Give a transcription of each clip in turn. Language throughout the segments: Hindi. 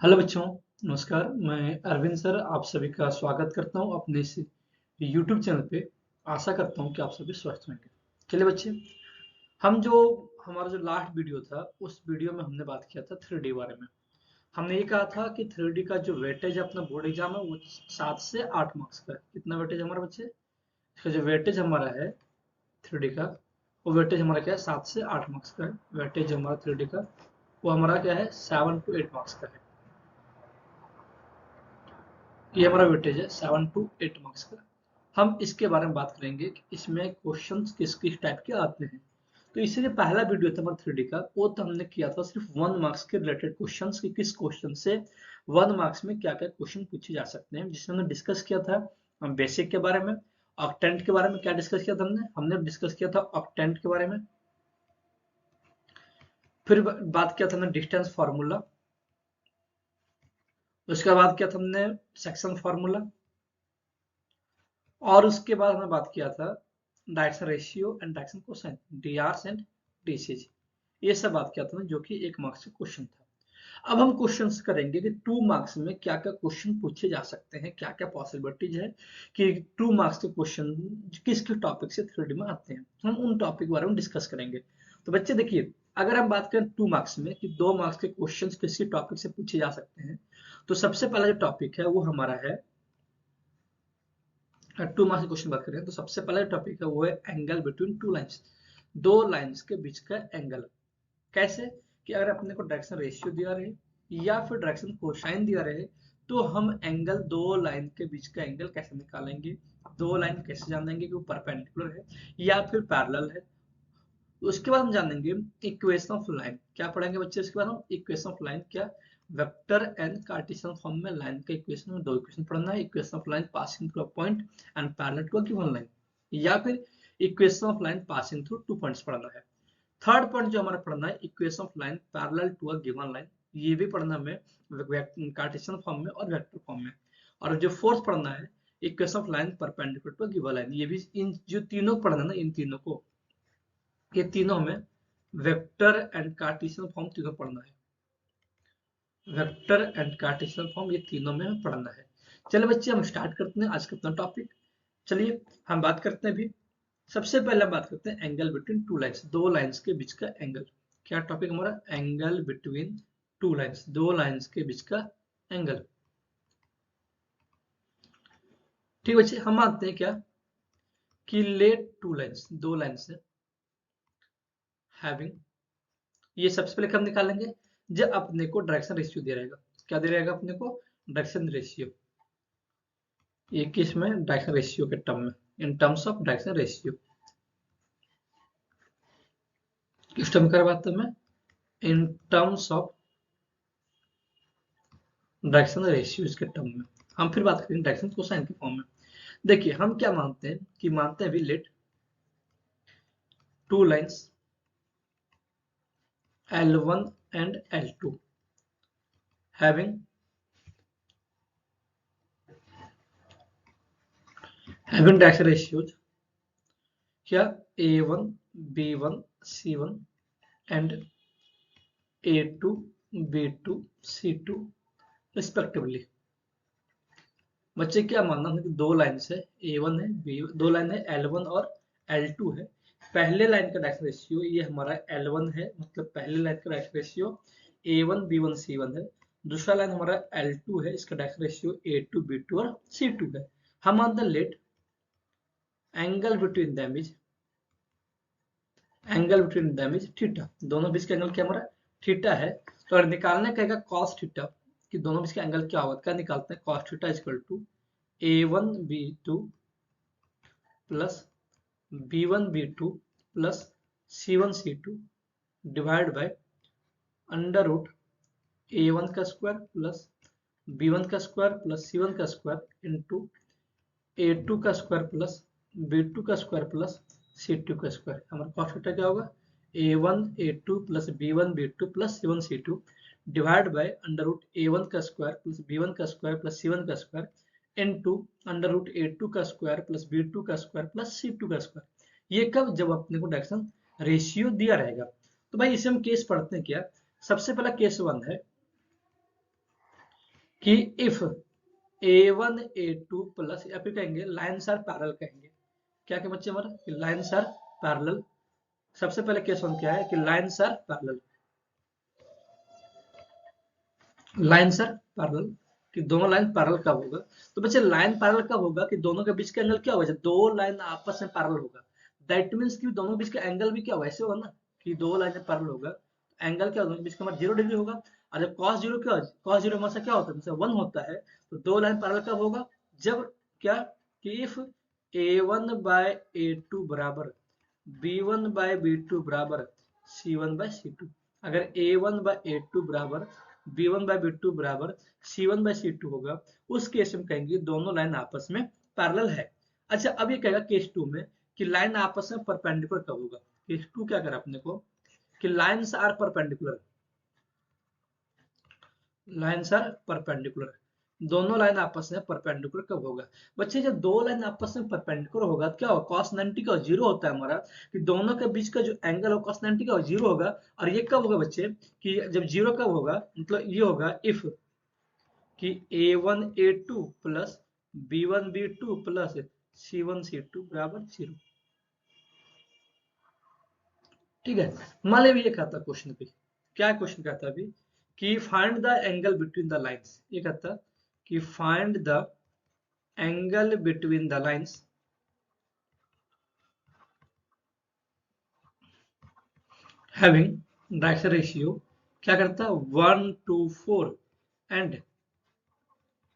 हेलो बच्चों, नमस्कार। मैं अरविंद सर आप सभी का स्वागत करता हूं अपने इस यूट्यूब चैनल पे। आशा करता हूं कि आप सभी स्वस्थ होंगे। चलिए बच्चे, हमारा जो लास्ट वीडियो था उस वीडियो में हमने बात किया था 3D बारे में। हमने ये कहा था कि 3D का जो वेटेज है अपना बोर्ड एग्जाम है वो 7 से 8 मार्क्स का है। कितना वेटेज हमारा बच्चे? इसका जो वेटेज हमारा है 3D का, वो वेटेज हमारा क्या है? 7 से 8 मार्क्स का है। वेटेज हमारा 3D का वो हमारा क्या है? 7 to 8 मार्क्स का है। ये हमारा वेटेज है 7 to 8 मार्क्स का। हम इसके बारे में बात करेंगे कि इसमें क्वेश्चंस किस किस टाइप के आते हैं। तो इससे जो पहला वीडियो था हमारा 3D का, वो तो हमने किया था सिर्फ 1 मार्क्स के रिलेटेड क्वेश्चंस कि किस क्वेश्चन से 1 मार्क्स में क्या क्या क्वेश्चन पूछे जा सकते हैं, जिसमें हमने डिस्कस किया था बेसिक के बारे में। ऑक्टेंट के बारे में क्या डिस्कस किया था हमने डिस्कस किया था ऑक्टेंट के बारे में। फिर बात किया था हमने डिस्टेंस फार्मूला। उसके बाद किया था हमने सेक्शन फार्मूला। और उसके बाद हमने बात किया था direction ratio and direction cosine, D R and DCs. ये सब बात किया था जो कि 1 मार्क्स का क्वेश्चन था। अब हम क्वेश्चंस करेंगे कि 2 मार्क्स में क्या क्या क्वेश्चन पूछे जा सकते हैं, क्या क्या पॉसिबिलिटीज है कि 2 मार्क्स के क्वेश्चन किस किस टॉपिक से 3D में आते हैं। हम उन टॉपिक के बारे में डिस्कस करेंगे। तो बच्चे देखिए, अगर हम बात करें 2 मार्क्स में कि 2 मार्क्स के क्वेश्चन किस टॉपिक से पूछे जा सकते हैं, तो सबसे पहला जो टॉपिक है वो हमारा है 2 मार्क्स के क्वेश्चन बात करें तो सबसे पहला टॉपिक है वो है एंगल बिटवीन टू लाइंस। दो लाइंस के बीच का एंगल। कैसे? कि अगर अपने को डायरेक्शन रेशियो दिया रहे या फिर डायरेक्शन कोसाइन दिया रहे, तो हम एंगल दो लाइन के बीच का एंगल कैसे निकालेंगे, दो लाइन कैसे जानेंगे कि वो परपेंडिकुलर है या फिर पैरेलल है। उसके बाद हम जानेंगे इक्वेशन ऑफ लाइन। क्या पढ़ेंगे बच्चे? इसके बाद हम इक्वेशन ऑफ लाइन क्या, वेक्टर एंड कार्टेशियन फॉर्म में लाइन का इक्वेशन में 2 इक्वेशन पढ़ना है। Equation of line passing through a point and parallel to a given line, या फिर equation of line passing through 2 points पढ़ना है। थर्ड पॉइंट जो हमारा पढ़ना है equation of line parallel to a given line. ये भी पढ़ना हमें कार्टेशियन फॉर्म में और वेक्टर फॉर्म में। और जो फोर्थ पढ़ना है equation of line perpendicular to a given line. ये भी इन जो तीनों पढ़ना है ना, इन तीनों को, ये तीनों में वेक्टर एंड कार्टेशियन फॉर्म तीनों पढ़ना है। वेक्टर एंड कार्टेशियन फॉर्म ये तीनों में हमें पढ़ना है। चलिए बच्चे, हम स्टार्ट करते हैं आज का अपना टॉपिक। चलिए हम बात करते हैं अभी। सबसे पहले हम बात करते हैं एंगल बिटवीन टू लाइंस, दो लाइंस के बीच का एंगल। क्या टॉपिक हमारा? एंगल बिटवीन टू लाइंस, दो लाइंस के बीच का एंगल। ठीक बच्चे, हम मानते हैं क्या कि लेट टू लाइंस, दो लाइंस है हैविंग, ये सबसे पहले कब निकालेंगे? जब अपने को डायरेक्शन रेशियो दे रहेगा। क्या दे रहेगा अपने को? Direction ratio. ये किस में? डायरेक्शन रेशियो के टर्म में, in terms of direction ratio. किस टर्म कर बात मैं? In terms of direction ratio इसके टर्म में। हम फिर बात करेंगे डायरेक्शन कोसाइन के फॉर्म में। देखिए हम क्या मानते हैं कि मानते हैं अभी let two lines L1 and L2 having direction ratios क्या, A1 B1 C1 and A2 B2 C2 respectively. बच्चे क्या मानना है कि दो लाइन है, A1 है B, दो लाइन है L1 और L2 है। पहले लाइन का डायरेक्शन रेशियो ये हमारा L1 है, मतलब पहले लाइन का direction ratio A1 B1 C1 है। दूसरा लाइन हमारा L2 है, इसका डायरेक्शन रेशियो A2 B2 और C2 है। हम मानते हैं let angle between them is, angle between them is theta. दोनों बीच का एंगल क्या हमारा? थीटा है। तो अगर निकालने कहेगा कॉस थीटा कि दोनों बीच का एंगल क्या होगा, क्या निकालते हैं? Cos theta equal to A1 B2 plus B1 B2 plus C1 C2 divide by under root A1 का स्क्वायर प्लस B1 का स्क्वायर प्लस C1 का स्क्वायर इंटू A2 का स्क्वायर प्लस B2 का स्क्वायर प्लस C2 का स्क्वायर। हमारा कॉस थीटा क्या होगा? A1 A2 plus B1 B2 plus C1 C2 divide by under root A1 का स्क्वायर प्लस B1 का स्क्वायर प्लस C1 का square into under root A2 का स्क्वायर प्लस B2 का स्क्वायर प्लस C2 का स्क्वायर। ये कब? जब अपने को डायरेक्शन रेशियो दिया रहेगा। तो भाई इसे हम केस पढ़ते हैं क्या। सबसे पहला केस 1 है कि इफ A1 A2 प्लस, या फिर कहेंगे लाइन्स आर पैरेलल, कहेंगे क्या के बच्चे हमारा कि लाइन्स आर पैरेलल। सबसे पहले केस वन क्या है कि lines are parallel, lines are parallel कि दोनों लाइन पैरेलल कब होगा। तो बच्चे लाइन पैरेलल कब होगा कि दोनों के बीच का एंगल क्या होगा, जब दो लाइन आपस में पैरेलल होगा। दैट मींस कि दोनों के बीच का एंगल भी क्या होगा, ऐसे होगा ना कि दो लाइन पैरेलल होगा, एंगल क्या होगा बीच का हमारा 0 डिग्री होगा। और जब cos 0 क्या, cos 0 हमारा क्या होता है, जैसे 1 होता है, तो दो लाइन पैरेलल कब होगा, जब क्या कि इफ A1 बाय A2 बराबर B1 बाय B2 बराबर C1 बाय C2। अगर A1 बाय A2 बराबर B1 बाय B2 बराबर C1 बाय C2 होगा, उस केस में कहेंगे दोनों लाइन आपस में पैरेलल है। अच्छा, अब ये कहेगा केस 2 में कि लाइन आपस में परपेंडिकुलर कब होगा। केस 2 क्या करा अपने को कि lines are perpendicular, lines are perpendicular, दोनों लाइन आपस में परपेंडिकुलर कब होगा। बच्चे जब दो लाइन आपस में परपेंडिकुलर होगा तो क्या होगा, cos 90 का 0 होता है हमारा, कि दोनों के बीच का जो एंगल हो cos 90 का 0 होगा। और ये कब होगा बच्चे कि जब 0 कब होगा, मतलब ये होगा इफ कि A1 A2 plus B1 B2 plus C1 C2 बराबर 0। ठीक है, मान लीजिए ये कहता क्वेश्चन पे, क्या क्वेश्चन कहता है अभी कि find the angle between the lines. ये कहता कि find the angle between the lines having direction ratio क्या करता है 1:4 एंड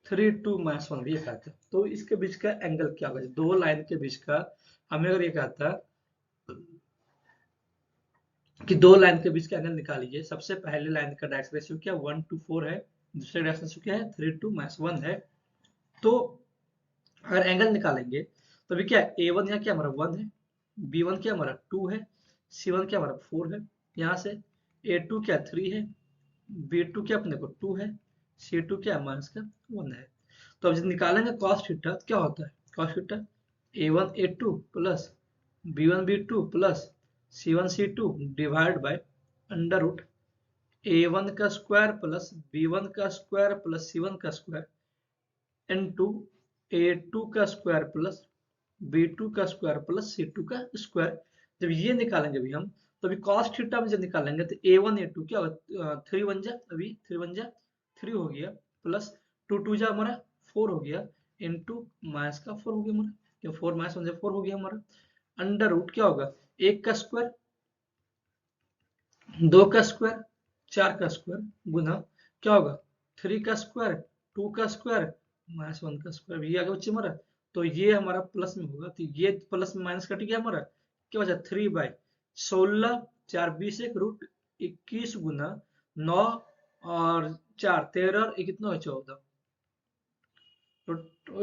3:1। ये कहता है तो इसके बीच का एंगल क्या होगा, दो लाइन के बीच का। हमें अगर ये कहता कि दो लाइन के बीच का एंगल निकालिए, सबसे पहले लाइन का डायरेक्शन रेशियो क्या 1:4 है, दूसरे डायरेक्शन रेशियो क्या है 3:1 है। तो अगर एंगल निकालेंगे तो अभी क्या A1 यहाँ क्या हमारा 1 है, B1 क्या हमारा 2 है, C1 क्या हमारा 4 है, यहाँ से A2 क्या 3 है, B2 क्या अपने को 2 है, C2 क्या हमारा इसका 1 है। तो अब जब निकालेंगे cos थीटा क्या होता है, cos theta A1 A2 plus B1 B2 plus C1 C2 divide by under root A1 का स्क्वायर प्लस B1 का स्क्वायर प्लस C1 का स्क्वायर इनटू A2 का स्क्वायर प्लस B2 का स्क्वायर प्लस C2 का स्क्वायर। जब ये निकालेंगे अभी हम, तो अभी cos थीटा में जब निकालेंगे तो A1 A2 क्या होगा 3 1 जा, अभी 3 1 जा 3 हो गया, प्लस 2 2 जा हमारा 4 हो गया, इनटू माइनस का 4 हो गया हमारा, क्या 4 माइनस 1 4 हो गया हमारा। अंडर रूट क्या होगा 1 का स्क्वायर 2 का स्क्वायर 4 का स्क्वायर गुना क्या होगा 3 का स्क्वायर 2 का स्क्वायर माइनस 1 का स्क्वायर। ये आगे बच्चे हमारा, तो ये हमारा प्लस में होगा, तो ये प्लस में माइनस कट गया हमारा, क्या बचा 3/16 4 20 एक रूट 21 गुना 9 और 4 13 और ये कितना हो 14। तो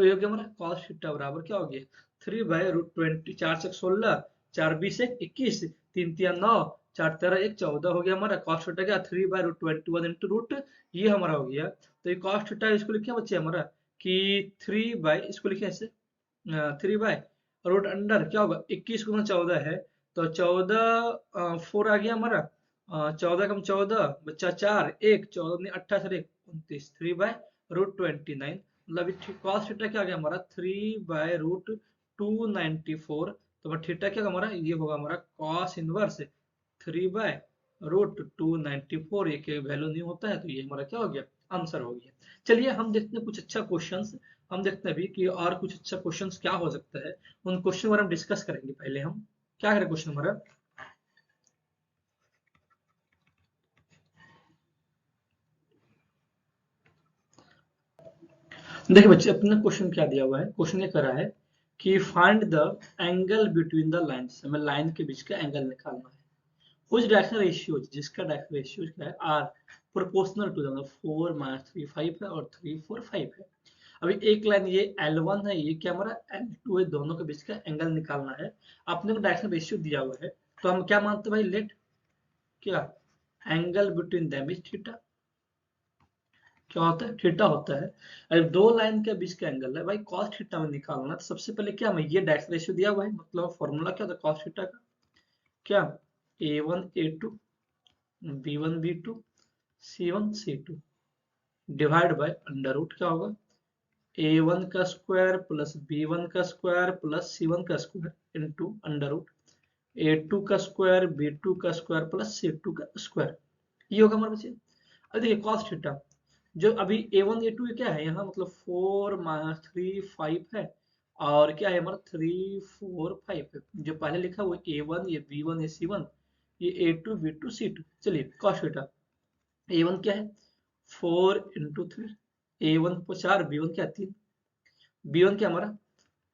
ये हो गया हमारा cos थीटा बराबर क्या हो गया 3/√20, 4 से 16 4 20 एक 21 3 3 9 4 13 1 14 हो गया हमारा cos थीटा क्या 3/√21 इंटू रूट, ये हमारा हो गया। तो ये cos थीटा इसको लिखे बच्चे हमारा कि 3 बाई, इसको लिखे ऐसे 3 बाई रूट अंडर क्या होगा 21 गुना 14 है, तो 14 4 आ गया हमारा 14 कम 14 बच्चा 4 1 14 28 1 29 3/√29। मतलब cos थीटा क्या आ गया हमारा 3/√294। तो थीटा क्या होगा हमारा, ये होगा हमारा cos इनवर्स 3/√294। ये के वैल्यू नहीं होता है, तो ये हमारा क्या हो गया आंसर हो गया। चलिए हम देखते हैं कुछ अच्छा क्वेश्चंस, हम देखते हैं अभी कि और कुछ अच्छा क्वेश्चंस क्या हो सकता है, उन क्वेश्चन पर हम डिस्कस करेंगे। पहले हम क्या करें क्वेश्चन हमारा, देखिए बच्चे अपना क्वेश्चन क्या दिया हुआ है, क्वेश्चन ये करा है कि find the angle between the lines, हमें लाइन के बीच का एंगल निकालना है। कुछ डायरेक्शन रेशियो जिसका डायरेक्शन रेशियो क्या है आर प्रोपोर्शनल टू द 4 - 3 5 है और 3 4 5 है। अभी एक लाइन ये L1 है, ये क्या हमारा L2 है, दोनों के बीच का एंगल निकालना है। आपने को डायरेक्शन रेशियो दिया हुआ है, तो हम क्या मानते हैं भाई, लेट क्या angle between them is theta, क्या होता है थीटा होता है। अगर दो लाइन के बीच का एंगल है भाई cos थीटा में निकालना, तो सबसे पहले क्या हमें ये डायरेक्शन रेशियो दिया हुआ है, मतलब फॉर्मूला क्या होता है cos थीटा का, क्या A1 A2 B1 B2 C1 C2 divide by under root क्या होगा, a1 का स्क्वायर प्लस b1 का स्क्वायर प्लस c1 का square into under root a2 का स्क्वायर b2 का स्क्वायर प्लस c2 का स्क्वायर। ये होगा हमारे बच्चे। अब देखिए कॉस थीटा, जो अभी a1 a2 ये क्या है यहाँ, मतलब 4 3 5 है, और क्या है हमारा 3 4 5 है। जो पहले लिखा वो a1 ये b1 ये c1 ये a2 b2 c2। चलिए कॉस थीटा, a1 क्या है 4 इंटू 3, a1 को 4 b1 क्या 3, b1 क्या हमारा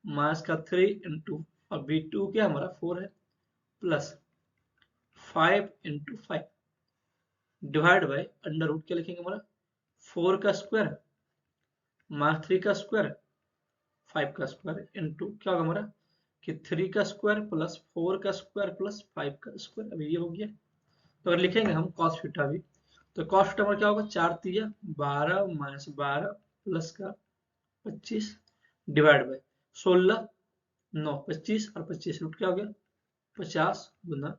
मास का 3 इंटू और b2 क्या हमारा 4 है plus 5 into 5 divide by under root क्या लिखेंगे हमारा 4 का स्क्वायर मास 3 का स्क्वायर 5 का स्क्वायर इंटू क्या होगा हमारा कि 3 का स्क्वायर प्लस 4 का स्क्वायर प्लस 5 का स्क्वायर। अभी ये हो गया। तो अगर लिखेंगे हम कॉस थीटा भी, तो कॉस थीटा हमारा क्या होगा 4 तिया 12 माइनस 12 प्लस का 25 डिवाइड बाय 16 9 25 और 25 रूट क्या हो गया 50 गुना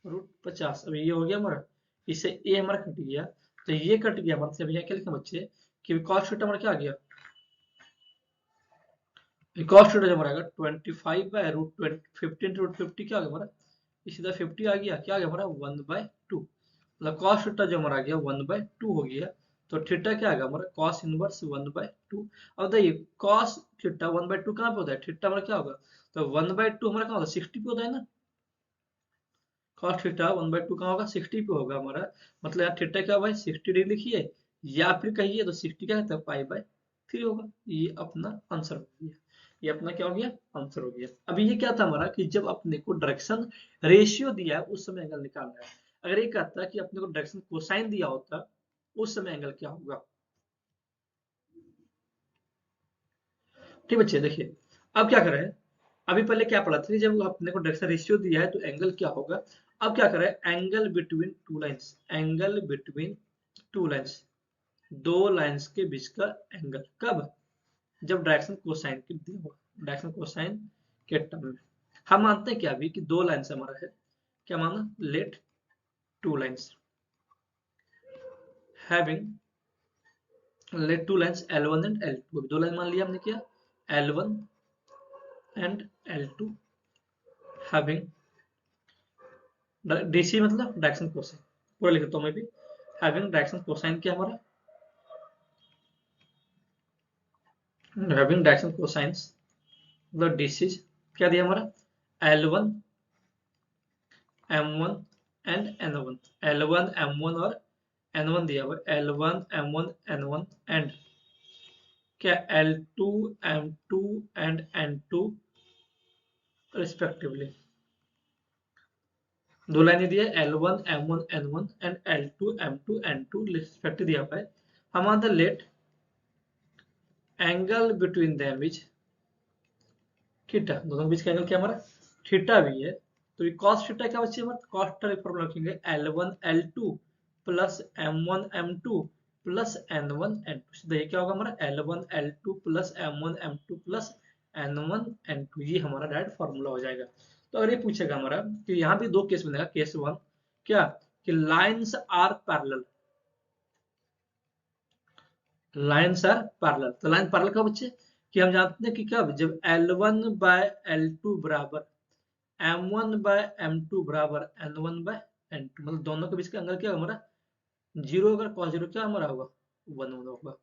रूट 50। अभी ये हो गया हमारा, इससे ए हमारा कट गया, तो ये कट गया हमारा। अभी यहाँ क्या लिखा बच्चे कि कॉस थीटा हमारा क्या आ गया, कॉस थीटा जो हमारा आएगा 25 बाय रूट 15 रूट 50 क्या आ गया हमारा, इसी तरह 50 आ गया, क्या आ गया हमारा 1/2, मतलब कॉस थीटा जो हमारा आ गया 1/2 हो गया। तो थीटा क्या आ गया हमारा कॉस इनवर्स 1/2। अब देखिए कॉस थीटा 1/2 कहाँ पे होता है, थीटा हमारा क्या होगा, तो 1/2 हमारा कहाँ होता है 60 पे होता है ना। कॉस थीटा 1/2 कहाँ होगा 60 पे होगा हमारा, मतलब यहाँ थीटा क्या भाई 60 डिग्री लिखिए, या फिर कहिए तो 60 क्या होता है π/3 होगा। ये अपना आंसर हो गया, ये अपना क्या हो गया आंसर हो गया। अभी ये क्या था हमारा कि जब अपने को डायरेक्शन रेशियो दिया है उस समय एंगल निकालना है। अगर ये कहता कि अपने को डायरेक्शन कोसाइन दिया होता उस समय एंगल क्या होगा। ठीक बच्चे देखिए, अब क्या करें, अभी पहले क्या पढ़ा था जब अपने को डायरेक्शन रेशियो दिया है तो एंगल क्या होगा। अब क्या करें angle between two lines, angle between two lines, दो लाइंस के बीच का एंगल कब, जब डायरेक्शन कोसाइन के दिया होगा, डायरेक्शन कोसाइन के टर्म में। हम मानते हैं क्या अभी कि दो लाइंस हमारा है, क्या माना let two lines having, let two lines L1 and L2, दो लाइन मान लिया हमने क्या L1 and L2 having DC मतलब डायरेक्शन कोसाइन, पूरा लिखता हूं मैं भी, हैविंग डायरेक्शन कोसाइन क्या हमारा, हैविंग डायरेक्शन कोसाइंस मतलब DC क्या दिया हमारा L1 M1 and N1, L1 M1 और N1 दिया हुआ है, L1 M1 N1 एंड क्या L2 M2 and N2 respectively. दो लाइनें दी है L1 M1 N1 and L2 M2 N2 respective दिया हुआ है। हम the let angle between them is theta, दोनों के बीच का एंगल क्या हमारा थीटा भी है। तो ये cos थीटा क्या बच्चे हमारा cos थीटा की फॉर्मूला रखेंगे L1 L2 plus M1 M2 plus N1 N2। सीधा ये क्या होगा हमारा L1 L2 plus M1 M2 plus N1 N2, ये हमारा डायरेक्ट फॉर्मूला हो जाएगा। तो अगर ये पूछेगा हमारा कि यहाँ भी दो केस बनेगा, केस वन क्या कि lines are parallel, lines are parallel, तो लाइन पैरेलल कब बच्चे कि हम जानते हैं कि कब जब L1 बाय L2 बराबर M1 बाय M2 बराबर N1 बाय N2, मतलब दोनों के बीच का एंगल क्या हमारा जीरो, अगर cos जीरो क्या हमारा होगा 1 होगा,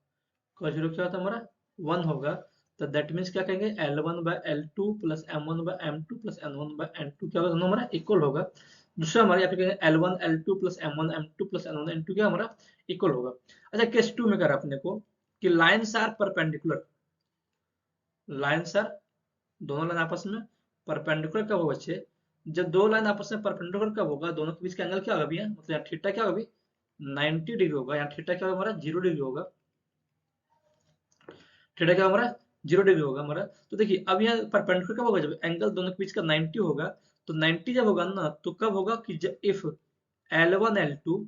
cos जीरो क्या होता है हमारा 1 होगा। तो दैट मीन्स क्या कहेंगे L1 by L2 plus M1 by M2 plus N1 by N2 क्या होगा दोनों हमारा इक्वल होगा। दूसरा हमारे यहाँ पे कहेंगे L1 L2 plus M1 M2 plus N1 N2 क्या हमारा इक्वल होगा। अच्छा केस 2 में करा अपने को कि lines are perpendicular, lines are दोनों लाइन आपस में परपेंडिकुलर कब होगा बच्चे, जब दो लाइन आपस में परपेंडिकुलर कब होगा, दोनों के बीच का एंगल क्या होगा भैया, मतलब यहाँ थीटा क्या होगा 90 डिग्री होगा, यहाँ थीटा क्या होगा हमारा 0 डिग्री होगा, थीटा क्या हमारा 0 डिग्री होगा हमारा। तो देखिए अब यहाँ परपेंडिकुलर कब होगा जब एंगल दोनों के बीच का 90 होगा, तो 90 जब होगा ना तो कब होगा कि जब इफ L1 L2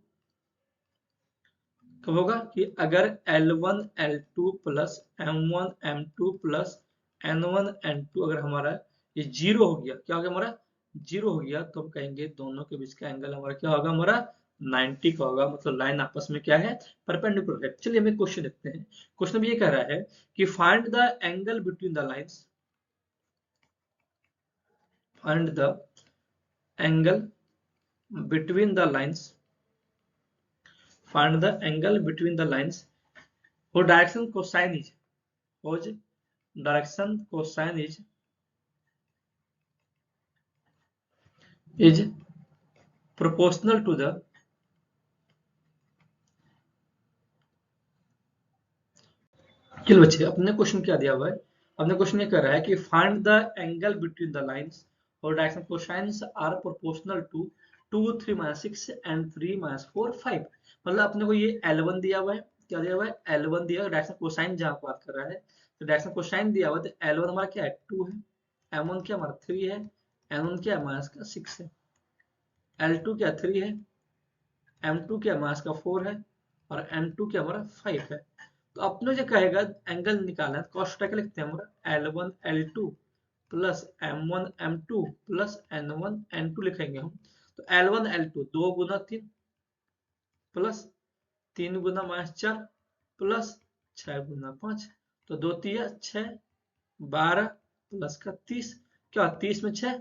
कब होगा कि अगर L1 L2 plus M1 M2 plus N1 N2 अगर हमारा ये जीरो हो गया, क्या हो गया हमारा जीरो हो गया, तो हम कहेंगे दोनों के बीच का एंगल हमारा क्या होगा हमारा 90 का होगा, मतलब लाइन आपस में क्या है, परपेंडिकुलर है। चलिए हमें क्वेश्चन देखते हैं। क्वेश्चन में ये कह रहा है कि find the angle between the lines, find the angle between the lines, find the angle between the lines whose direction cosine is, whose direction cosine is proportional to the, चलो बच्चे अपने क्वेश्चन क्या दिया हुआ है, अपने क्वेश्चन ये कह रहा है कि find the angle between the lines और direction cosines are proportional to 2 3 minus 6 and 3 minus 4 5। मतलब अपने को ये L1 दिया हुआ है, क्या दिया हुआ है, L1 दिया हुआ है, डायरेक्शन कोसाइन जहां बात कर रहा है, तो डायरेक्शन कोसाइन दिया हुआ है, तो L1 हमारा क्या है 2 है, M1 क्या हमारा 3 है, N1 क्या है माइनस का 6 है, L2 क्या 3 है, M2 क्या माइनस का 4 है, और N2 क्या हमारा 5 है। तो अपने जो कहेगा एंगल निकालना है, कॉस क्या लिखते हैं हमारा L1 L2 plus M1 M2 plus N1 N2 लिखेंगे हम। तो L1 L2 2 गुना 3 प्लस 3 गुना माइनस 4 प्लस 6 गुना 5, तो 2 तिया 6 12 प्लस का 30, क्या 30 में 6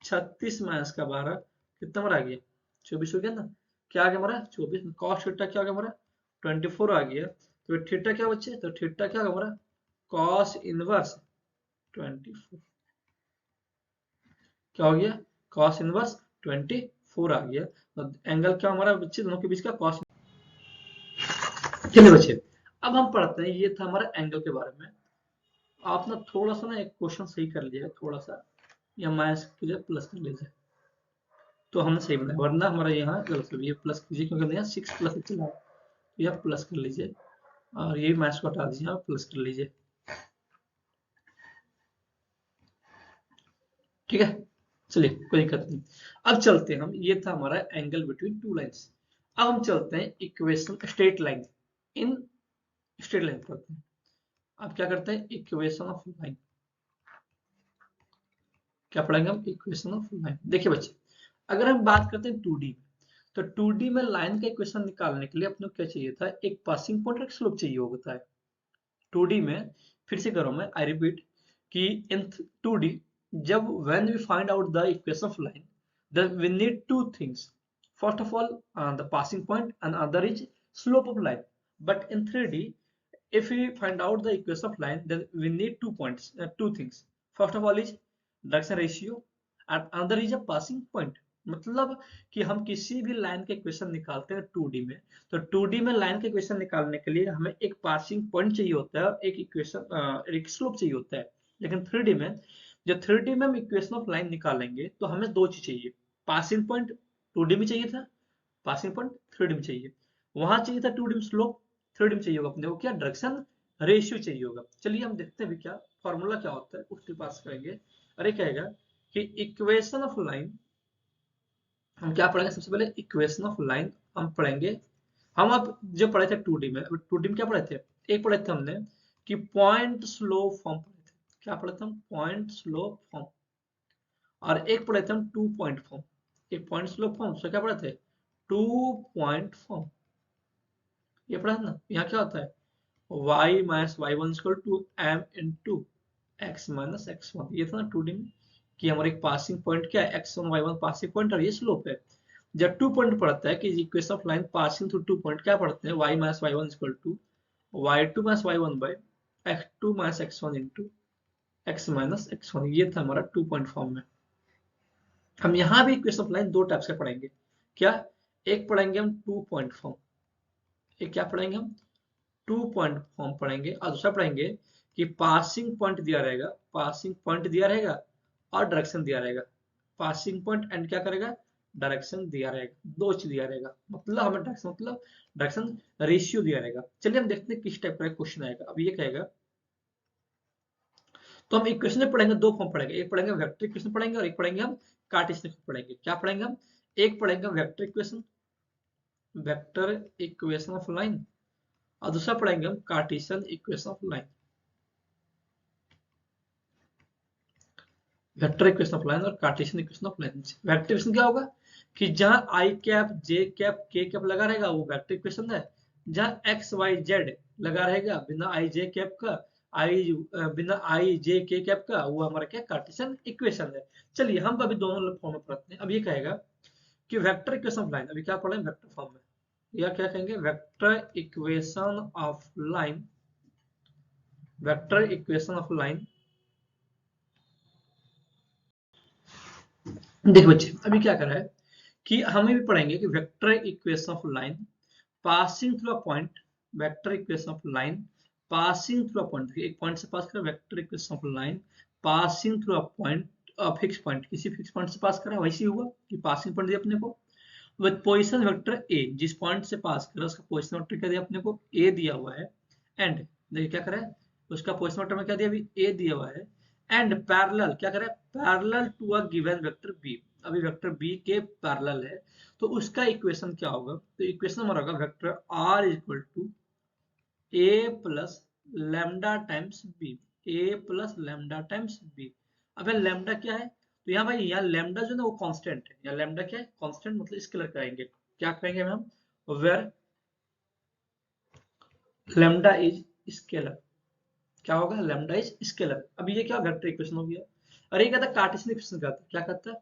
36 माइनस का 12 कितना हमारा आ गया 24 हो गया ना। क्या आ गया हमारा 24, कॉस थीटा क्या आ गया हमारा 24 आ गया। तो थीटा क्या बच्चे, तो थीटा क्या होगा हमारा कॉस इनवर्स 24, क्या हो गया कॉस इनवर्स 24 आ गया। तो एंगल क्या हमारा बच्चे दोनों के बीच का कॉस। चलिए बच्चे अब हम पढ़ते हैं, ये था हमारा एंगल के बारे में। आप ना थोड़ा सा ना एक क्वेश्चन सही कर लीजिएगा, थोड़ा सा या माइनस के लिए प्लस कर लीजिए, तो हमने सही बनाया, वरना हमारा यहाँ गलत हो, ये प्लस कीजिए क्योंकि यहाँ 6 प्लस चला है, तो यह प्लस कर लीजिए और ये माइनस को हटा दीजिए और प्लस कर लीजिए, ठीक है। चलिए कोई दिक्कत नहीं। अब चलते हैं हम, ये था हमारा एंगल बिटवीन टू लाइंस। अब हम चलते हैं equation straight line, in straight line पढ़ते हैं। अब क्या करते हैं इक्वेशन ऑफ लाइन, क्या पढ़ेंगे हम इक्वेशन ऑफ लाइन। देखिए बच्चे अगर हम बात करते हैं 2D, तो 2D में लाइन का इक्वेशन निकालने के लिए अपने को क्या चाहिए था, एक पासिंग पॉइंट और एक स्लोप चाहिए होता है। 2D में फिर से करो मैं आई रिपीट कि इन 2D जब when we find out the equation of line then we need two things, first of all the passing point and other is slope of line, but in 3D if we find out the equation of line then we need 2 points, two things, first of all is direction ratio and another is a passing point। मतलब कि हम किसी भी लाइन के इक्वेशन निकालते हैं 2D में, तो 2D में लाइन के इक्वेशन निकालने के लिए हमें एक पासिंग पॉइंट चाहिए होता है, एक इक्वेशन एक स्लोप चाहिए होता है। लेकिन 3D में जब 3D में हम इक्वेशन ऑफ लाइन निकालेंगे तो हमें दो चीज चाहिए, पासिंग पॉइंट 2D में चाहिए था, पासिंग पॉइंट 3D में चाहिए, वहां चाहिए था 2D में स्लोप, 3D में चाहिए होगा अपने को क्या डायरेक्शन रेशियो चाहिए होगा। चलिए हम देखते हैं भी क्या फॉर्मूला क्या होता है, उसके पास करेंगे। अरे कहेगा कि इक्वेशन ऑफ लाइन, हम क्या पढ़ेंगे सबसे पहले इक्वेशन ऑफ लाइन हम पढ़ेंगे। हम अब जो पढ़े थे 2D में, 2D में क्या पढ़े थे, एक पढ़े थे हमने कि पॉइंट स्लोप फॉर्म पढ़े थे, क्या पढ़े थे हम पॉइंट स्लोप फॉर्म, और एक पढ़े थे हम 2 पॉइंट फॉर्म, एक पॉइंट स्लोप फॉर्म से क्या पढ़े थे 2 पॉइंट फॉर्म, ये पढ़ा था ना। यहाँ क्या होता है y minus Y one equal to m into X minus x one, ये था ना 2D में कि हमारे एक पासिंग पॉइंट क्या है x1 y1 पासिंग पॉइंट और ये स्लोप है। जब 2 पॉइंट पढ़ता है कि equation of line passing through 2 point, क्या पढ़ते हैं y minus Y one equal to y2 minus y1 by x2 minus x1 into x minus x1, ये था हमारा 2 पॉइंट फॉर्म में। हम यहाँ भी इक्वेशन ऑफ लाइन दो टाइप से पढ़ेंगे, क्या एक पढ़ेंगे हम 2 पॉइंट फॉर्म, एक क्या पढ़ेंगे हम 2 पॉइंट फॉर्म पढ़ेंगे, और दूसरा पढ़ेंगे कि पासिंग पॉइंट दिया रहेगा, पासिंग पॉइंट दिया रहेगा और डायरेक्शन दिया रहेगा, पासिंग पॉइंट एंड क्या करेगा डायरेक्शन दिया रहेगा, दो चीज दिया रहेगा, मतलब हमें डायरेक्शन मतलब डायरेक्शन रेशियो दिया रहेगा। चलिए हम देखते हैं किस टाइप का क्वेश्चन आएगा। अब ये कहेगा, तो हम इक्वेशन पढ़ेंगे, दो फॉर्म पढ़ेंगे, एक पढ़ेंगे वेक्टर इक्वेशन पढ़ेंगे और एक पढ़ेंगे हम कार्टेशियन पढ़ेंगे। क्या पढ़ेंगे हम, एक पढ़ेंगे vector equation, vector equation of line, और दूसरा पढ़ेंगे हम Cartesian equation of line, vector equation of line और Cartesian equation of line. Vector equation क्या होगा कि जहां i cap j cap k cap लगा रहेगा वो वेक्टर इक्वेशन है, जहां एक्स वाई जेड लगा रहेगा बिना आई जे कैप का, बिना आई जे के कैप का, वो हमारा क्या कार्टेशियन इक्वेशन है। चलिए हम अभी दोनों फॉर्म में पढ़ते हैं। अब ये कहेगा कि वेक्टर इक्वेशन ऑफ लाइन, अभी क्या पढ़े वेक्टर फॉर्म में, या क्या कहेंगे vector equation of line, vector equation of line. देखो बच्चे अभी क्या कर रहा है कि हमें भी पढ़ेंगे कि vector equation of line passing through a point, vector equation of line passing through a point, एक पॉइंट से पास कर vector equation of line passing through a point, fix point, किसी फिक्स पॉइंट से पास करा वैसे ही हुआ कि पासिंग पॉइंट दिया अपने को विद पोजीशन वेक्टर ए, जिस पॉइंट से पास करा उसका पोजीशन वेक्टर क्या दिया अपने को ए दिया हुआ है, एंड देखिए क्या करा है उसका पोजीशन वेक्टर में क्या दिया अभी ए दिया हुआ है, एंड पैरेलल क्या करा है parallel to a given vector B, अभी वेक्टर बी के पैरेलल है तो उसका इक्वेशन क्या होगा, तो इक्वेशन हमारा होगा vector are equal to A plus lambda times B, A plus lambda times B. अब लैम्डा क्या है तो यहाँ भाई यहाँ लैम्डा जो है ना वो कांस्टेंट है, यहाँ लैम्डा क्या है कांस्टेंट, मतलब स्केलर करेंगे, क्या करेंगे हम वेयर लैम्डा इज स्केलर, क्या होगा लैम्डा इज स्केलर। अब ये क्या वेक्टर इक्वेशन हो गया। अरे ये कहता है कार्टेशियन इक्वेशन कहता है, क्या कहता है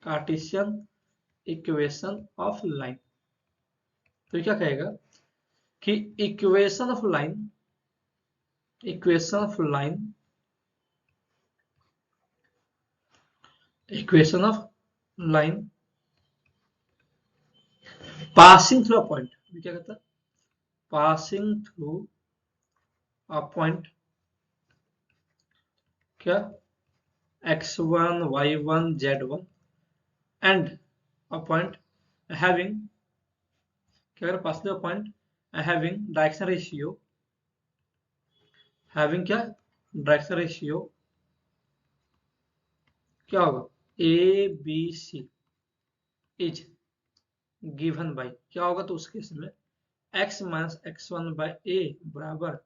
कार्टेशियन इक्वेशन ऑफ लाइन। तो क्या कहेगा कि equation of line, equation of line, equation of line passing through a point, क्या कहता है पासिंग थ्रू अ पॉइंट, क्या x1 y1 z1 and a point having, क्या करें pass through a point having direction ratio, having क्या डायरेक्शन रेशियो क्या होगा a B c is given by, क्या होगा तो उस केस में x minus x one by ए बराबर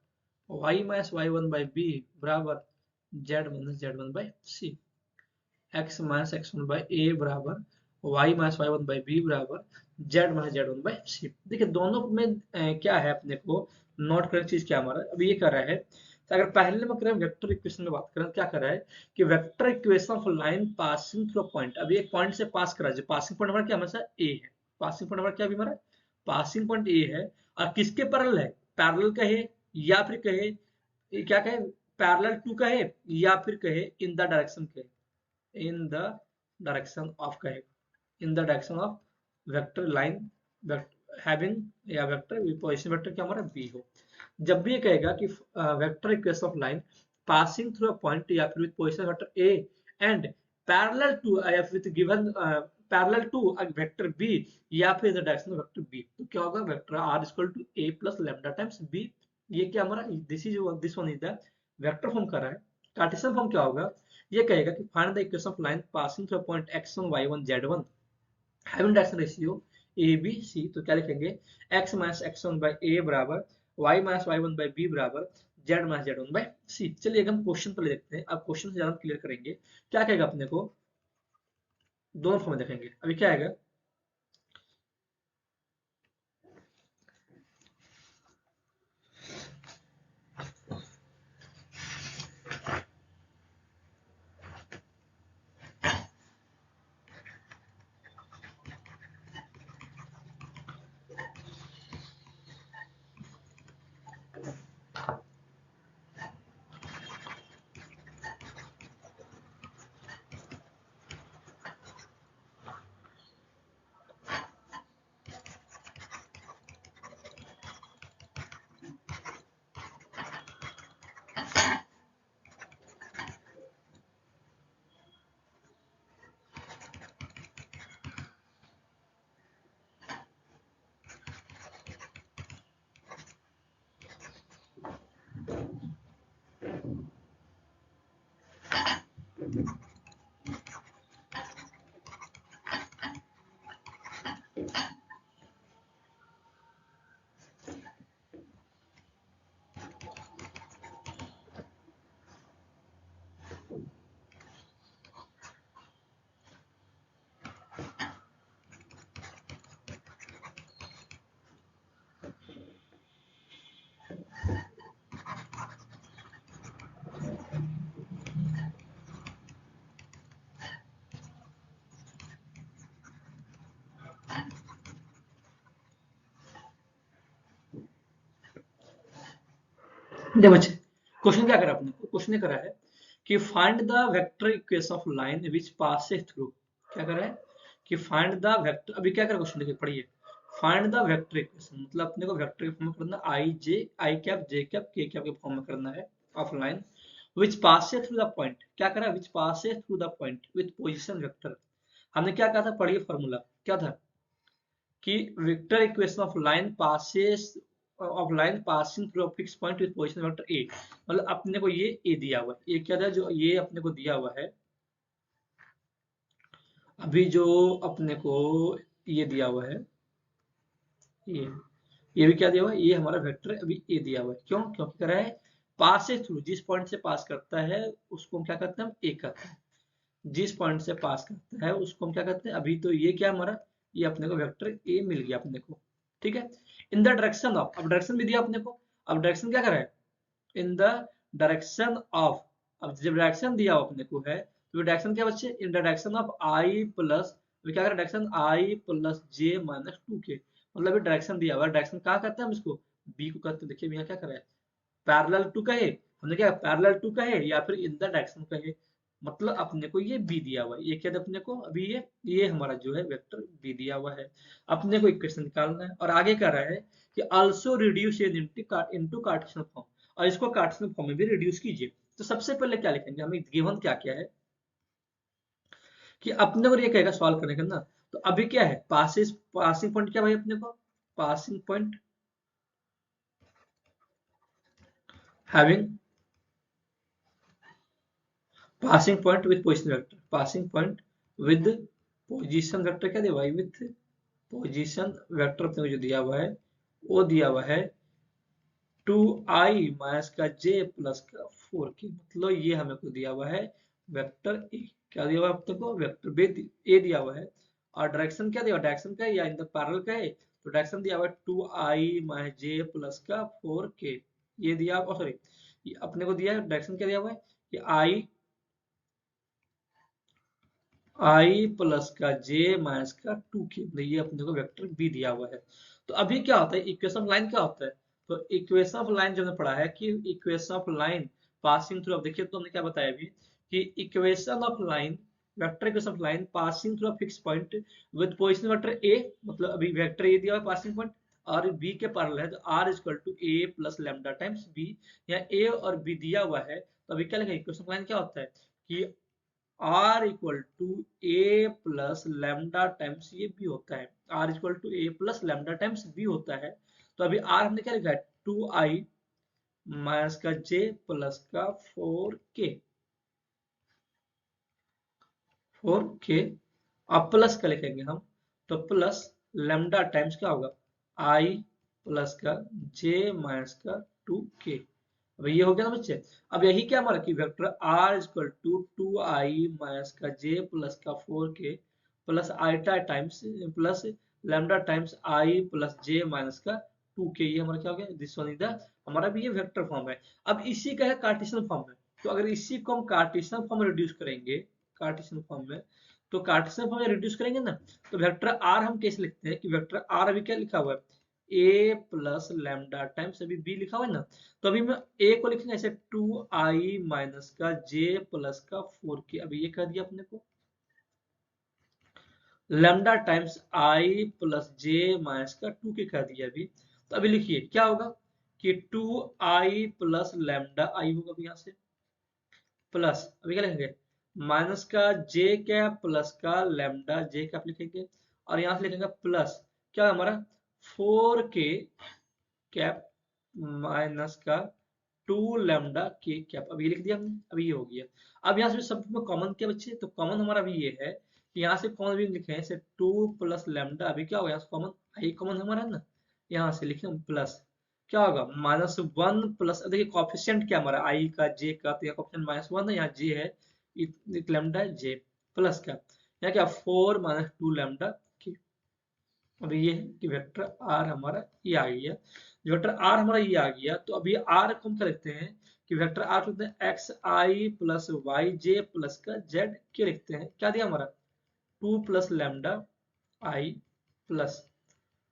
y minus Y one by B बराबर z minus Z one by c, x minus x one by ए बराबर y minus Y one by B बराबर z minus Z one by c. देखिए दोनों में क्या है अपने को नोट करने चीज क्या हमारा अभी ये कर रहा है, तो अगर पहले में करें वेक्टर इक्वेशन में बात करें क्या कर रहा है कि vector equation of line passing through point, अभी एक पॉइंट से पास करा है, पासिंग पॉइंट हमारा क्या हमेशा ए है, पासिंग पॉइंट हमारा क्या अभी हमारा पासिंग पॉइंट ए है, और किसके पैरेलल है पैरेलल कहे या फिर कहे क्या कहे पैरेलल टू कहे या फिर कहे इन द डायरेक्शन कहे, in the direction of कहेगा in the direction of vector line having या वेक्टर पोजिशन वेक्टर क्या हमारा बी हो। जब भी ये कहेगा कि vector equation of line passing through a point या फिर with position vector A and parallel to या फिर given parallel to a vector B या फिर the direction of vector B, तो क्या होगा vector are equal to A plus lambda times B. ये क्या हमारा this one is the vector form कर रहा है। कार्टेशियन फॉर्म क्या होगा ये कहेगा कि find the equation of line passing through point x1 y1 z1 having direction ratio A B C, तो क्या लिखेंगे x माइनस x1 बाई ए बराबर y minus y1 by B बराबर z minus z1 by C. चलिए हम क्वेश्चन पर देखते हैं, अब क्वेश्चन से ज्यादा क्लियर करेंगे क्या कहेगा अपने को, दोनों फॉर्म में देखेंगे। अभी क्या आएगा देखो बच्चे, क्वेश्चन क्या करा अपने को, क्वेश्चन ने करा है कि find the vector equation of line which passes through, क्या करा है कि फाइंड द वेक्टर, अभी क्या करा क्वेश्चन, देखिए पढ़िए, फाइंड द वेक्टर इक्वेशन मतलब अपने को वेक्टर के फॉर्म में करना, आई cap j cap k cap के फॉर्म में करना है of line which passes through the point, क्या करा विच passes through the point with position vector. हमने क्या कहा था, पढ़िए फॉर्मूला क्या था कि vector equation of line passes of line passing through a fixed point with position vector A, मतलब अपने को ये ए दिया हुआ है, ये क्या था जो ये अपने को दिया हुआ है, अभी जो अपने को ये दिया हुआ है, ये ये भी क्या दिया हुआ है, ये हमारा वेक्टर अभी ए दिया हुआ है, क्यों, क्योंकि कह रहा है पास से थ्रू, जिस पॉइंट से पास करता है उसको हम क्या करते हैं, हम ए कहते हैं, जिस पॉइंट से पास करता है उसको हम क्या करते हैं, अभी तो ये क्या हमारा, ये अपने को वेक्टर ए मिल गया अपने को, ठीक है। इन द डायरेक्शन ऑफ, अब डायरेक्शन भी दिया अपने को, अब डायरेक्शन क्या कर रहा है, इन द डायरेक्शन ऑफ, अब जब डायरेक्शन दिया हुआ अपने को है तो डायरेक्शन क्या बच्चे, in the direction of I plus, क्या कर direction I plus J minus two के, मतलब डायरेक्शन दिया हुआ, डायरेक्शन क्या कहते हैं हम इसको, बी को कहते हैं, देखिए यहाँ क्या कर रहा है, पैरेलल टू कहे, हमने क्या पैरेलल टू कहे या फिर इन द डायरेक्शन कहे, मतलब अपने को ये बी दिया हुआ है, ये क्या है अपने को अभी ये हमारा जो है वेक्टर बी दिया हुआ है, अपने को इक्वेशन निकालना है, और आगे कह रहा है कि also reduce into Cartesian form, और इसको कार्टेशियन फॉर्म में भी रिड्यूस कीजिए। तो सबसे पहले क्या लिखेंगे, हमें गिवन क्या क्या है कि अपने को ये कहेगा सॉल्व करने का ना, तो अभी क्या है पासिंग पॉइंट, क्या भाई अपने को passing point having passing point with position vector, passing point with position vector क्या दिया भाई, विथ पोजीशन वेक्टर अपने को जो दिया हुआ है वो दिया हुआ है 2i माइनस का j प्लस का 4k, मतलब ये हमें को दिया हुआ है वेक्टर ए, क्या दिया हुआ है अपने को, वेक्टर ए दिया हुआ है, और डायरेक्शन क्या दिया हुआ, डायरेक्शन का है या इन द पैरेलल का है, तो डायरेक्शन दिया हुआ है 2i माइनस j प्लस का 4k, ये दिया, सॉरी अपने को दिया है डायरेक्शन क्या दिया हुआ है कि आई प्लस का जे माइनस का 2k, ये अपने को वेक्टर बी दिया हुआ है। तो अभी क्या होता है, इक्वेशन ऑफ लाइन क्या होता है, तो इक्वेशन ऑफ लाइन जो हमने पढ़ा है कि equation of line passing through, अब देखिए तो हमने क्या बताया अभी कि equation of line, vector equation of line passing through a fixed point with position vector A, मतलब अभी वेक्टर ए दिया हुआ है पासिंग पॉइंट और बी के पैरेलल है, तो R is equal to A plus lambda times B, यहाँ ए और बी दिया हुआ है, तो अभी क्या लिखेंगे, इक्वेशन ऑफ लाइन क्या होता है कि R equal to A plus lambda times ये भी होता है, R equal to A plus lambda times भी होता है, तो अभी आर हमने क्या लिखा है 2i माइनस का जे प्लस का 4k अब प्लस का लिखेंगे हम, तो प्लस लैम्डा टाइम्स क्या होगा आई प्लस का जे माइनस का 2k, अब ये हो गया ना बच्चे। अब यही क्या हमारा कि vector r equal to 2i minus का j प्लस का 4k plus eta times plus lambda times i plus j minus का 2k, ये हमारा क्या हो गया, दिस वन इज द हमारा भी ये वेक्टर फॉर्म है। अब इसी का है कार्टेशियन फॉर्म में, तो अगर इसी को हम कार्टेशियन फॉर्म में रिड्यूस करेंगे, कार्टेशियन फॉर्म में, तो कार्टेशियन फॉर्म में रिड्यूस करेंगे ना, तो वेक्टर r हम कैसे लिखते हैं कि वेक्टर r अभी क्या लिखा हुआ है a प्लस लैम्डा टाइम्स, अभी b लिखा हुआ है ना, तो अभी मैं a को लिखेंगे ऐसे 2i माइनस का j प्लस का 4k, अभी ये कह दिया अपने को lambda times i plus j minus का 2k कह दिया अभी, तो अभी लिखिए क्या होगा कि 2i प्लस लैम्डा i होगा अभी यहाँ से, प्लस अभी क्या लिखेंगे माइनस का j कैप प्लस का लैम्डा j कैप लिखेंगे, और यहाँ से लिखेंगे प्लस क्या हमारा 4k कैप माइनस का 2 लैम्डा के कैप, अब ये लिख दिया हमने, अभी ये हो गया। अब यहाँ से सब में कॉमन क्या बच्चे, तो कॉमन हमारा भी ये है कि यहाँ से कॉमन भी लिखे हैं 2 प्लस लैम्डा, अभी क्या होगा यहाँ से कॉमन, आई कॉमन हमारा है ना, यहाँ से लिखे प्लस क्या होगा -1 प्लस, देखिए कॉफिशिएंट क्या हमारा आई का जे का, तो यहाँ कॉफिशिएंट -1 है, यहाँ जे है, लैम्डा जे प्लस क्या, यहाँ क्या 4 माइनस 2 लैम्डा के, अब ये है कि वेक्टर आर हमारा ये आ गया, जो वेक्टर आर हमारा ये आ गया, तो अभी आर को हम क्या लिखते हैं कि वेक्टर आर को लिखते हैं एक्स आई प्लस वाई जे प्लस का जेड के लिखते हैं, क्या दिया हमारा 2 प्लस लैम्डा आई प्लस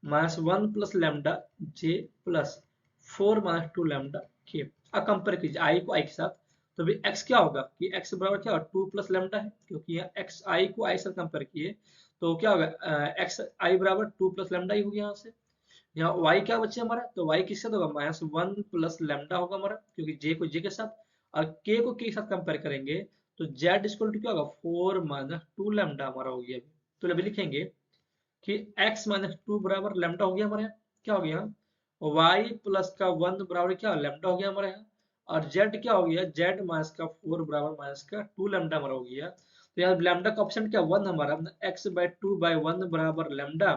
-1 प्लस लैम्डा जे प्लस 4 माइनस 2 लैम्डा के। अब कंपेयर कीजिए आई को आई के साथ, तो भी x क्या होगा कि x बराबर क्या होगा 2 प्लस लैम्डा है, क्योंकि यहाँ x आई को आई से कंपेयर किए तो क्या होगा x आई बराबर 2 प्लस लैम्डा ही हो गया यहाँ से। यहाँ y क्या बचे हमारा, तो y किसके साथ होगा -1 प्लस लैम्डा होगा हमारा, क्योंकि j को j के साथ और k को k के साथ कंपेयर करेंगे तो z इक्वल टू क्या होगा 4 माइनस 2 लैम्डा हमारा हो गया। तो अभी लिखेंगे कि x माइनस 2 बराबर लैम्डा हो गया हमारे यहाँ, क्या हो गया y प्लस का 1 बराबर क्या लैम्डा हो गया हमारे यहाँ, और z क्या हो गया z माइनस का 4 बराबर माइनस का 2 लैम्डा हमारा हो गया। तो यहाँ लैम्डा का ऑप्शन क्या 1 हमारा, x बाई 2 बाई 1 बराबर लैम्डा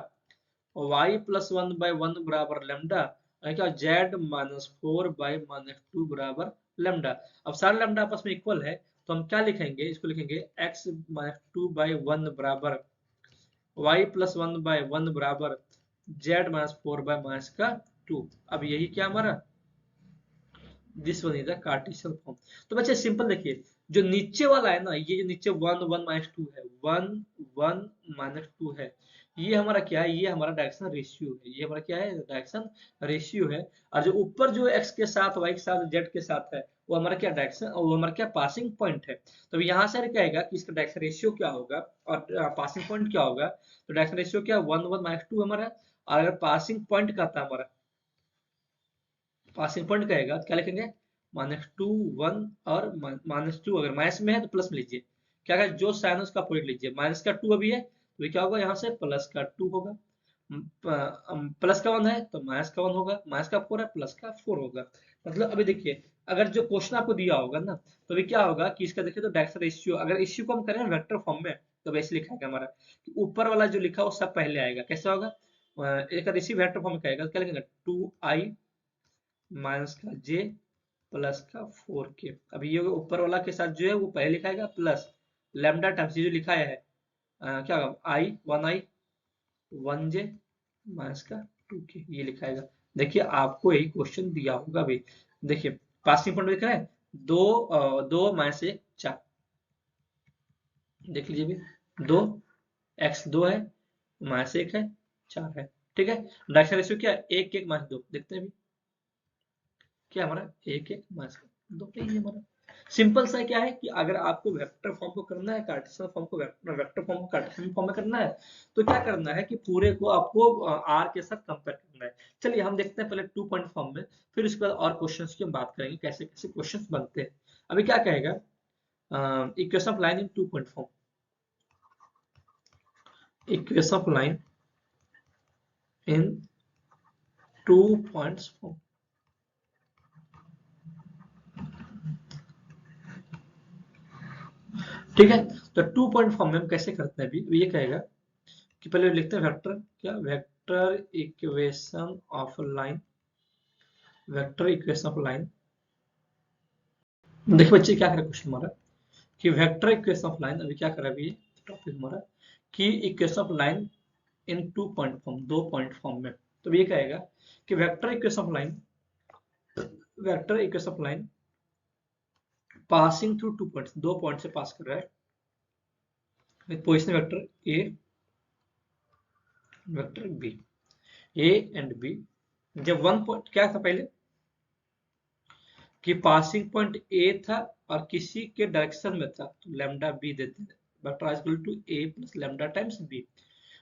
और y प्लस 1 बाई 1 बराबर लैम्डा, क्या z माइनस 4 बाई माइनस 2 बराबर लैम्डा। अब सारे लैम्डा आपस में इक्वल है तो हम क्या लिखेंगे, इसको लिखेंगे x माइनस 2 बाई 1 बराबर y प्लस 1 बाई 1 बराबर z माइनस 4 बाई माइनस का 2। अब यही क्या हमारा this one is the Cartesian form. तो बच्चे सिंपल देखिए, जो नीचे वाला है ना, ये जो नीचे 1 1 माइनस 2 है, 1 1 माइनस 2 है, ये हमारा क्या है, ये हमारा डायरेक्शन रेशियो है, ये हमारा क्या है डायरेक्शन रेशियो है। और जो ऊपर जो x के साथ y के साथ z के साथ है वो हमारा क्या डायरेक्शन, वो हमारा क्या पासिंग पॉइंट है। तो यहाँ से कहेगा कि इसका डायरेक्शन रेशियो क्या होगा और पासिंग पॉइंट क्या होगा। तो डायरेक्शन रेशियो क्या 1 1 माइनस 2 हमारा, और अगर पासिंग पॉइंट का था हमारा, पासिंग पॉइंट कहेगा तो क्या लिखेंगे -2 1 और -2, अगर माइनस में है तो प्लस में लीजिए, क्या कहें जो साइन उसका पॉइंट लीजिए, माइनस का 2 अभी है तो ये क्या होगा यहाँ से प्लस का 2 होगा, प्लस का 1 है तो माइनस का 1 होगा, माइनस का 4 है प्लस का 4 होगा। मतलब अभी देखिए अगर जो क्वेश्चन आपको दिया होगा ना तो अभी क्या होगा कि इसका देखिए तो डायरेक्शन रेशियो, अगर रेशियो को हम करें वेक्टर फॉर्म में तो वैसे लिखा है हमारा कि ऊपर वाला जो लिखा वो सब पहले आएगा, कैसे होगा एक रेशियो वेक्टर फॉर्म में कहेगा तो क्या लिखेंगे 2i माइनस का j प्लस का 4k। अब ये ऊपर वाला के साथ जो है वो पहले लिखाएगा प्लस लैम्डा टाइम्स ये जो लिखा है क्या होगा i 1i 1j माइनस का 2k ये लिखाएगा। देखिए आपको यही क्वेश्चन दिया होगा अभी, देखिए पासिंग पॉइंट लिख रहा है 2 माइनस 1 4, देख लीजिए अभी 2 x 2 है माइनस 1 है 4 है, ठीक है। डायरेक्शन रेशियो क्या है 1 1 माइनस 2, देखते हैं अभी क्या हमारा 1 1 माइनस 2 पे ही हमारा सिंपल सा क्या है कि अगर आपको वेक्टर फॉर्म को करना है, कार्टेशियन फॉर्म को वेक्टर फॉर्म को कार्टेशियन फॉर्म में करना है तो क्या करना है कि पूरे को आपको आर के साथ कंपेयर करना है। चलिए हम देखते हैं पहले 2 पॉइंट फॉर्म में, फिर उसके बाद और क्वेश्चंस की हम बात करेंगे कैसे कैसे क्वेश्चंस बनते हैं। अभी क्या कहेगा equation of line in 2 point form, equation of line in 2 points form, ठीक है। तो 2 पॉइंट फॉर्म में हम कैसे करते हैं अभी ये कहेगा कि पहले लिखते हैं वेक्टर, क्या vector equation of line, vector equation of line. देखिए बच्चे क्या करें क्वेश्चन हमारा कि वेक्टर इक्वेशन ऑफ लाइन, अभी क्या करें अभी टॉपिक हमारा कि equation of line in 2 point form, 2 point form में। तो ये कहेगा कि vector equation of line, vector equation of line passing through 2 points, 2 point से पास कर रहा है with position vector A vector B, A and B. जब 1 पॉइंट क्या था पहले कि पासिंग पॉइंट ए था और किसी के डायरेक्शन में था तो लैम्डा बी देते हैं, vector equal to A plus lambda times B.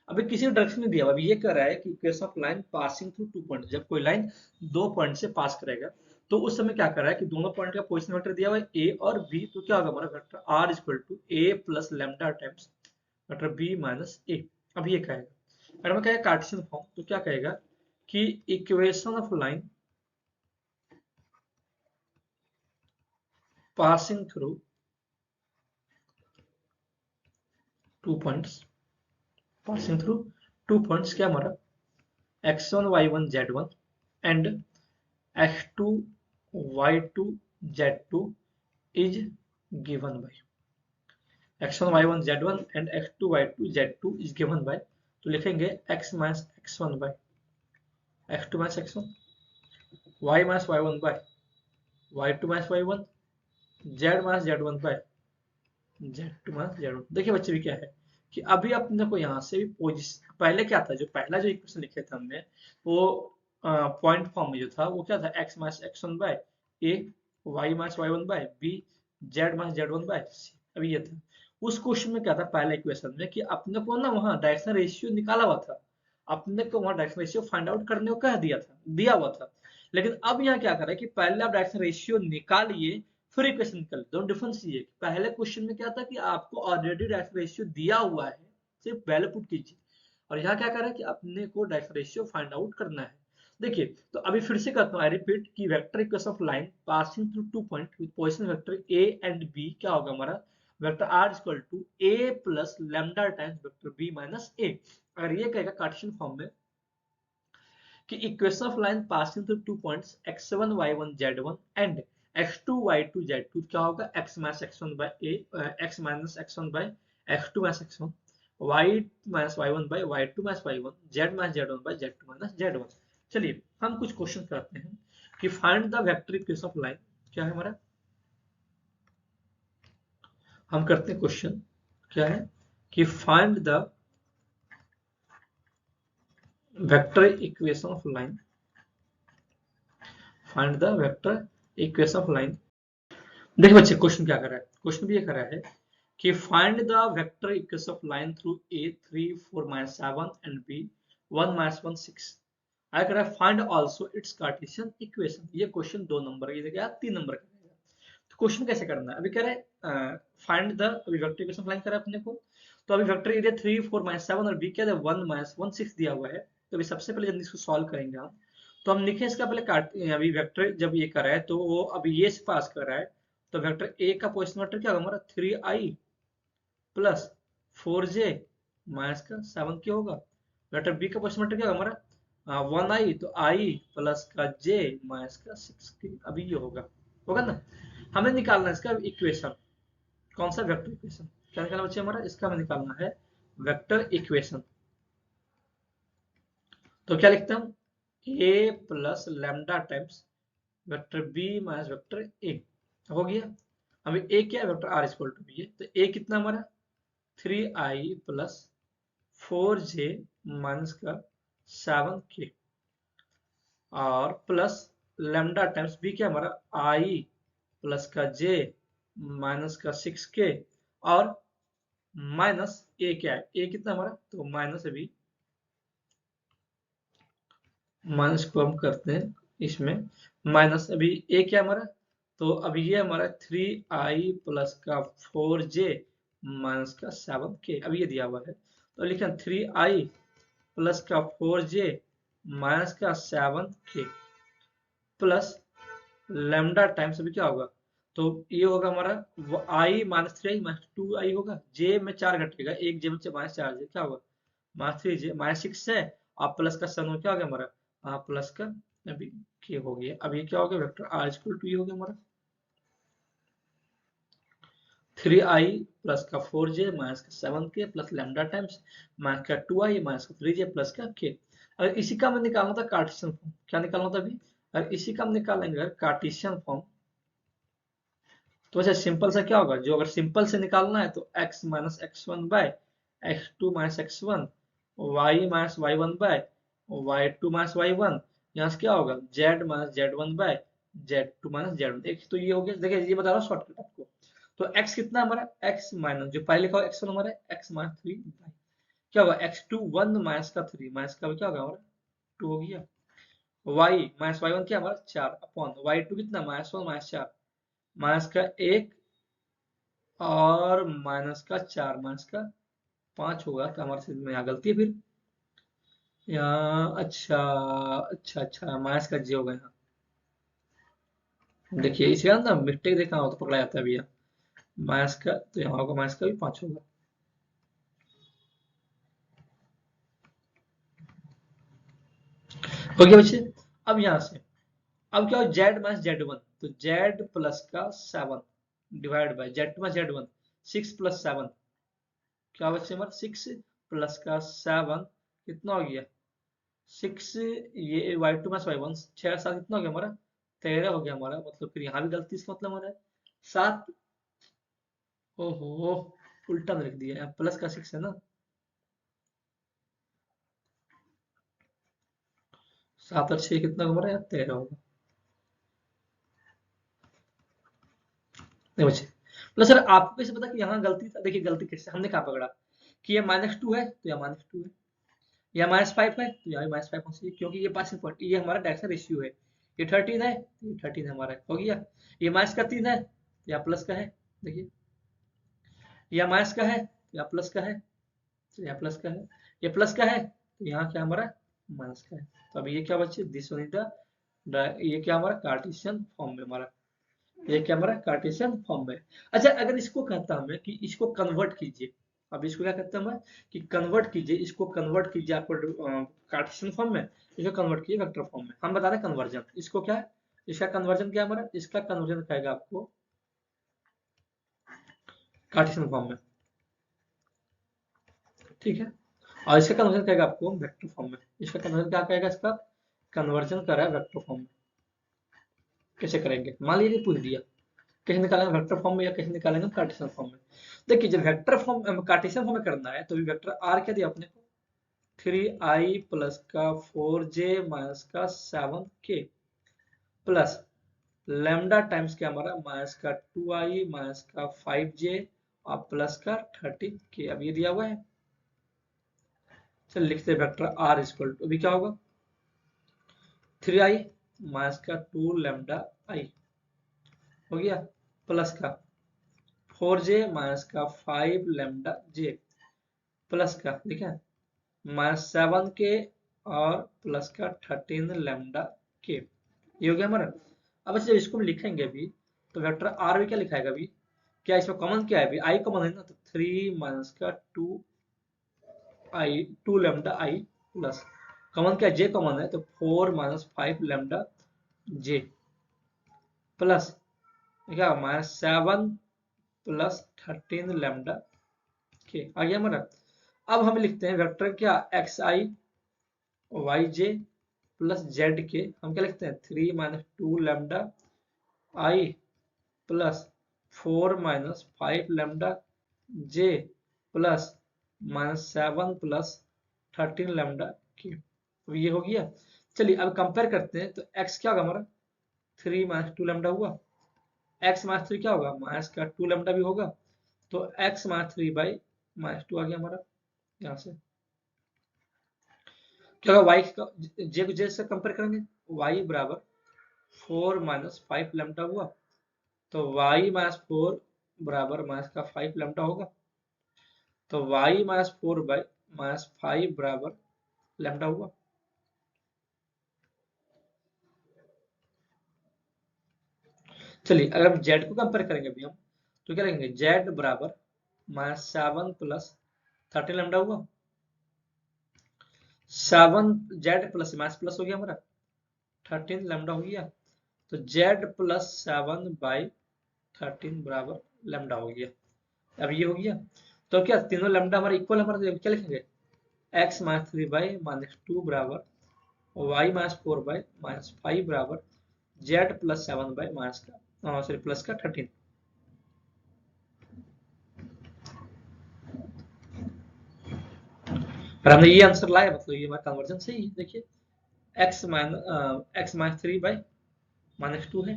अभी किसी डायरेक्शन में दिया हुआ, अभी ये कह रहा है कि equation of line passing through 2 point, जब कोई लाइन 2 पॉइंट से पास करेगा तो उस समय क्या कर रहा है कि दोनों पॉइंट का पोजीशन वेक्टर दिया हुआ है ए और बी, तो क्या होगा हमारा vector are equal to A plus lambda times vector B minus a. अब ये कहेगा अगर मैं कहेगा कार्टेशियन फॉर्म तो क्या कहेगा कि equation of line passing through 2 points, passing through 2 points क्या हमारा x1 y1 z1 and x2 y2 z2 is given by x1 y1 z1 and x2 y2 z2 is given by, तो लिखेंगे x minus x1 by x2 minus x1, y minus y1 by y2 minus y1, z minus z1 by z2 minus z1। देखिए बच्चे भी क्या है कि अभी अपने को यहाँ से भी पोजिशन, पहले क्या था जो पहला जो इक्वेशन लिखे थे हमने वो पॉइंट फॉर्म में जो था वो क्या था, x minus x one by a, y minus Y one by b, z minus Z one by c. अभी ये था उस क्वेश्चन में क्या था पहले इक्वेशन में कि अपने को ना वहाँ डायरेक्शन रेशियो निकाला हुआ था, अपने को वहाँ डायरेक्शन रेशियो फाइंड आउट करने को कह दिया था, दिया हुआ था। लेकिन अब यहाँ क्या करें कि पहले आप डायरेक्शन रेशियो निकालिए फिर इक्वेशन निकालिए। दोनों डिफरेंस ये है कि पहले क्वेश्चन में क्या था कि आपको ऑलरेडी डायरेक्शन रेशियो दिया हुआ है, सिर्फ वैल्यू पुट कीजिए, और यहाँ क्या करें कि अपने को डायरेक्शन रेशियो फाइंड आउट करना है। देखिए तो अभी फिर से करता हूँ, आई रिपीट कि vector equation of line passing through two point with position vector A and b क्या होगा हमारा, vector are equal to A plus lambda times vector B minus a. अगर ये कहेगा कार्टेशियन फॉर्म में कि equation of line passing through two points x1 y1 z1 and x2 y2 z2 क्या होगा, x minus x1 by a, x minus x1 by x2 minus x1, y minus y1 by y2 minus y1, z minus z1 by z2 minus z1। चलिए हम कुछ क्वेश्चन करते हैं कि find the vector equation of line, क्या है हमारा, हम करते हैं क्वेश्चन क्या है कि find the vector equation of line, find the vector equation of line. देखिए बच्चे क्वेश्चन क्या कर रहा है, क्वेश्चन भी ये कर रहा है कि find the vector equation of line through A 3 4 minus 7 and B 1 minus 1 6। आया कर रहा है find also its Cartesian equation. ये क्वेश्चन 2 नंबर ये देखिए 3 नंबर का है। तो क्वेश्चन कैसे करना है, अभी कह रहे हैं फाइंड द, अभी वेक्टर इक्वेशन ऑफ लाइन कर रहा है अपने को, तो अभी वेक्टर एरिया 3 4 माइनस 7 और बी क्या है 1 माइनस 1 6 दिया हुआ है। तो अभी सबसे पहले जब इसको सॉल्व करेंगे हम, तो हम लिखें इसका पहले काट, अभी वेक्टर जब ये कर रहा है तो वो अभी ये से पास कर रहा है, तो वेक्टर ए का पोजीशन वेक्टर क्या होगा हमारा 3i प्लस 4j माइनस का 7 क्या होगा, वेक्टर बी का पोजीशन वेक्टर क्या होगा हमारा 1i, तो i प्लस का j माइनस का 6k। अभी ये होगा, होगा ना। हमें निकालना है इसका इक्वेशन, कौन सा वेक्टर इक्वेशन, क्या निकालना बच्चे हमारा, इसका हमें निकालना है वेक्टर इक्वेशन। तो क्या लिखते हैं हम, a plus lambda times vector B minus vector A, हो गया। अभी ए क्या है, vector are equal to B है, तो ए कितना हमारा 3i प्लस 4j माइनस का 7k और प्लस लैम्डा टाइम्स बी क्या हमारा i प्लस का j माइनस का 6k और माइनस ए क्या है, ए कितना हमारा, तो माइनस, अभी माइनस को हम करते हैं इसमें, माइनस अभी ए क्या हमारा, तो अभी ये हमारा 3i प्लस का 4j माइनस का 7k, अभी ये दिया हुआ है तो लिखें 3i प्लस का 4j माइनस का 7k प्लस लैम्डा टाइम्स अभी क्या होगा, तो ये होगा हमारा i minus 3i minus 2i होगा, j में 4 घटेगा, एक j में माइनस 4j क्या होगा माइनस 3j माइनस 6 है, और प्लस का 7 क्या हो गया हमारा प्लस का अभी के हो गया। अब ये क्या हो गया, वेक्टर r इक्वल टू ये हो गया हमारा 3i प्लस का 4j माइनस का 7k plus lambda times minus का 2i माइनस का 3j प्लस का k। अगर इसी का हमें निकालना था कार्टेशियन फॉर्म, क्या निकालना था अभी, अगर इसी का हम निकालेंगे कार्टेशियन फॉर्म, तो वैसे सिंपल सा क्या होगा, जो अगर सिंपल से निकालना है तो x minus x one by X two minus x one, Y minus Y one by Y two minus Y one, यहाँ से क्या होगा z minus Z one by Z two minus Z one. एक तो ये हो गया, देखिए ये बता रहा हूँ शॉर्टकट आपको। तो x कितना हमारा, x माइनस जो पहले लिखा हुआ x वन हमारा x माइनस 3 क्या होगा x टू 1 माइनस का 3 माइनस का क्या होगा हमारा 2 हो गया, y माइनस वाई वन क्या हमारा 4 अपॉन वाई टू कितना माइनस 1 माइनस 4 माइनस का 1 और माइनस का 4 माइनस का 5 होगा, तो हमारे में यहाँ गलती है फिर, यहाँ अच्छा अच्छा अच्छा माइनस का जी होगा यहाँ। देखिए इसी का ना मिस्टेक देखना हो तो पकड़ा जाता है भैया, माइनस का तो यहाँ होगा माइनस का भी 5 होगा। हो गया बच्चे। अब यहाँ से अब क्या हो जेड माइनस जेड वन, तो जेड प्लस का 7 divide by Z two minus Z one 6 plus 7 क्या बच्चे हमारा 6 प्लस का 7 कितना हो गया 6, ये Y two minus Y one 6 7 कितना हो गया हमारा 13 हो गया हमारा, मतलब फिर यहाँ भी गलती, इसका मतलब हमारा 7, ओहो उल्टा में लिख दिया, यहाँ प्लस का 6 है ना, 7 और 6 कितना होगा यार, 13 होगा। नहीं बच्चे, मतलब सर आपको कैसे पता कि यहाँ गलती था? देखिए गलती कैसे हमने कहा पकड़ा कि ये -2 है तो यहाँ -2 है, या -5 है तो यहाँ -5 होना चाहिए, क्योंकि ये पासिंग पॉइंट, ये हमारा डायरेक्शन रेशियो है। ये 13 है तो ये 13 है हमारा, हो गया। ये माइनस का 3 है या प्लस का है, देखिए या माइनस का है या प्लस का है, तो यहाँ प्लस का है, ये प्लस का है तो यहाँ क्या हमारा माइनस का है। तो अब ये क्या बच्चे, दिस वन इज द, ये क्या हमारा कार्टेशियन फॉर्म में हमारा, ये क्या हमारा कार्टेशियन फॉर्म में। अच्छा अगर इसको कहता हमें कि इसको कन्वर्ट कीजिए, अब इसको क्या कहते हैं हमें कि कन्वर्ट कीजिए, इसको कन्वर्ट कीजिए आपको कार्टेशियन फॉर्म में, इसको कन्वर्ट कीजिए वेक्टर फॉर्म में। हम बता रहे कन्वर्जन, इसको क्या है, इसका कन्वर्जन क्या है हमारा, इसका कन्वर्जन कहेगा आपको कार्टेशियन फॉर्म में, ठीक है। और इसका कन्वर्जन करेगा आपको वेक्टर फॉर्म में, इसका कन्वर्जन क्या करेगा, इसका कन्वर्जन कर रहा है वेक्टर फॉर्म में। कैसे करेंगे, मान लीजिए पूछ दिया कैसे निकालेंगे वेक्टर फॉर्म में या कैसे निकालेंगे कार्टेशियन फॉर्म में। देखिए जब वेक्टर फॉर्म कार्टेशियन फॉर्म में करना है तो भी वेक्टर आर क्या दिया अपने को, 3i प्लस का 4j माइनस का 7k प्लस लैम्डा टाइम्स क्या हमारा माइनस का 2i माइनस का 5j और प्लस का 13k। अब ये दिया हुआ है, चल लिखते हैं वेक्टर आर इक्वल टू, अभी क्या होगा 3i माइनस का 2 लैम्डा आई हो गया, प्लस का 4j माइनस का 5 लैम्डा j प्लस का, ठीक है, -7k और प्लस का 13 लैम्डा k, ये हो गया हमारा। अब जब इसको हम लिखेंगे अभी तो वेक्टर आर भी क्या लिखाएगा अभी, क्या इसमें कॉमन क्या है अभी, आई कॉमन है ना, तो 3 माइनस का 2 लैम्डा आई प्लस कॉमन क्या जे कॉमन है तो 4 माइनस 5 लैम्डा जे प्लस क्या -7 प्लस 13 लैम्डा के, आ गया हमारा। अब हम लिखते हैं वेक्टर क्या एक्स आई वाई जे प्लस जेड के, हम क्या लिखते हैं 3 माइनस 2 लैम्डा आई प्लस 4 माइनस 5 लैम्डा जे प्लस -7 प्लस 13 लैम्डा के, तो ये हो गया। चलिए अब कंपेयर करते हैं तो x क्या होगा हमारा 3 माइनस 2 लैम्डा हुआ, x माइनस 3 क्या होगा माइनस का 2 लैम्डा भी होगा, तो x माइनस 3 बाई -2 आ गया हमारा यहाँ से। क्या होगा y का जे को जे से कंपेयर करेंगे, y बराबर 4 माइनस 5 लैम्डा हुआ, तो y माइनस 4 बराबर माइनस का 5 लैम्डा होगा, तो y माइनस 4 बाई माइनस 5 बराबर लैम्डा हुआ। चलिए अगर हम z को कंपेयर करेंगे अभी हम, तो क्या लिखेंगे z बराबर -7 प्लस 13 लैम्डा हुआ, 7 z प्लस माइनस प्लस हो गया हमारा 13 लैम्डा हो गया, तो z प्लस 7 बाई 13 बराबर लैम्डा हो गया। अब ये हो गया तो क्या तीनों लैम्डा हमारे इक्वल, हमारा क्या लिखेंगे x माइनस 3 बाई माइनस 2 बराबर y माइनस 4 बाई माइनस 5 बराबर z प्लस 7 बाई माइनस का सॉरी प्लस का 13। और हमने ये आंसर लाया, मतलब ये हमारा कन्वर्जन सही है। देखिए x माइनस 3 बाई माइनस 2 है,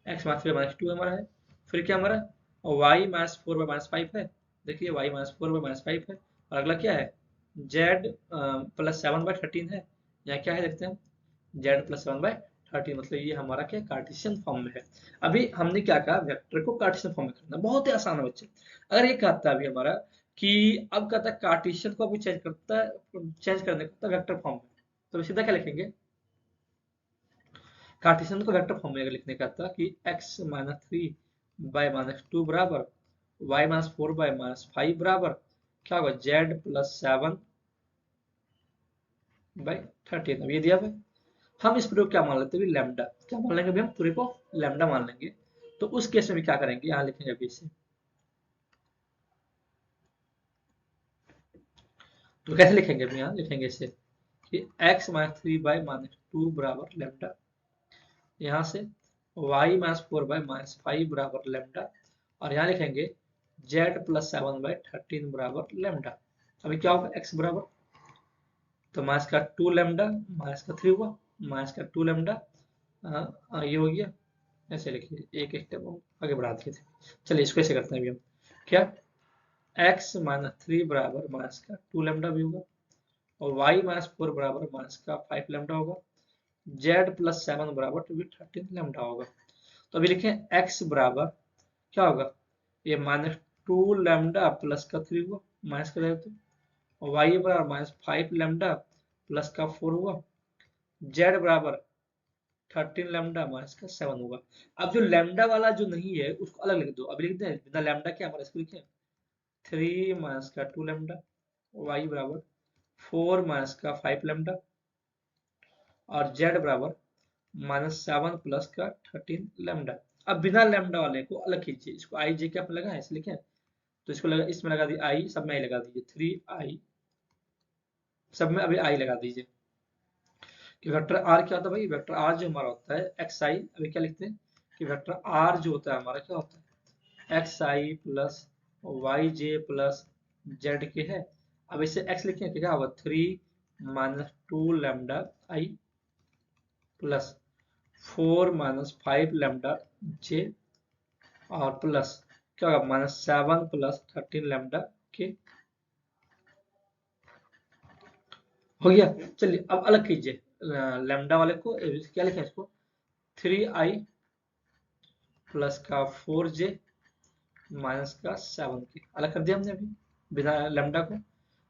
x माइनस 3 माइनस 2 हमारा है, फिर क्या हमारा y माइनस 4 बाई माइनस 5 है, देखिए y माइनस 4 बाई माइनस 5 है, और अगला क्या है z प्लस 7 बाई 13 है, यहाँ क्या है देखते हैं z प्लस 7 बाई 13, मतलब ये हमारा क्या कार्टेशियन फॉर्म में है। अभी हमने क्या कहा वेक्टर को कार्टेशियन फॉर्म में करना, बहुत ही आसान है बच्चे। अगर ये कहता है अभी हमारा कि अब कहता है कार्टेशियन को अभी चेंज करता है, चेंज करने को वेक्टर फॉर्म में, तो सीधा क्या लिखेंगे कार्टेशियन को वेक्टर फॉर्म में अगर लिखने का था कि x माइनस 3 बाई माइनस 2 बराबर y माइनस 4 बाई माइनस 5 बराबर क्या होगा z प्लस 7 बाई 13। अब ये दिया हुआ, हम इस पूरे को क्या मान लेते हैं लैम्डा, क्या मान लेंगे अभी हम पूरे को लैम्डा मान लेंगे, तो उस केस में भी क्या करेंगे यहाँ लिखेंगे अभी इसे, तो कैसे लिखेंगे अभी यहाँ लिखेंगे इसे कि x माइनस 3 बाई माइनस 2 बराबर लैम्डा, यहाँ से y माइनस 4 बाई माइनस 5 बराबर लैम्डा, और यहाँ लिखेंगे z प्लस 7 बाई 13 बराबर लैम्डा। अभी क्या होगा x बराबर तो माइनस का 2 लैम्डा माइनस का 3 हुआ, माइनस का 2 लैम्डा, ये हो गया। ऐसे लिखिए, एक स्टेप आगे बढ़ा दिए थे। चलिए इसको ऐसे करते हैं अभी हम, क्या x माइनस 3 बराबर माइनस का 2 लैम्डा भी होगा, और y माइनस 4 बराबर माइनस का 5 लैम्डा होगा, z प्लस 7 बराबर टू बी 13 लैम्डा होगा। तो अभी लिखें x बराबर क्या होगा, ये माइनस 2 लैम्डा प्लस का 3 हुआ, माइनस कर देते, और y बराबर माइनस 5 लैम्डा प्लस का 4 हुआ, z बराबर 13 लैम्डा माइनस का 7 होगा। अब जो लैम्डा वाला जो नहीं है उसको अलग लिख दो। अब लिख दें बिना लैम्डा क्या हमारा, इसको लिखें 3 माइनस का 2 लैम्डा, y बराबर 4 माइनस का 5 लैम्डा, और z बराबर माइनस 7 प्लस का 13 लैम्डा। अब बिना लैम्डा वाले को अलग कीजिए, इसको आई जे क्या लगा है ऐसे लिखें, तो इसको लगा, इसमें लगा दी आई, सब में आई लगा दीजिए, 3i, सब में अभी आई लगा दीजिए। कि वेक्टर आर क्या होता है भाई, वेक्टर आर जो हमारा होता है एक्स आई, अभी क्या लिखते हैं कि वेक्टर आर जो होता है हमारा क्या होता है एक्स आई प्लस वाई जे प्लस जेड के है। अब इसे एक्स लिखें तो क्या होगा 3 माइनस 2 लैम्डा आई प्लस 4 माइनस 5 लैम्डा जे, और प्लस क्या होगा माइनस 7 प्लस 13 लैम्डा के। हो गया। चलिए अब अलग कीजिए लैम्डा वाले को, क्या लिखें इसको 3i प्लस का 4j माइनस का 7k, अलग कर दिया हमने अभी बिना लैम्डा को।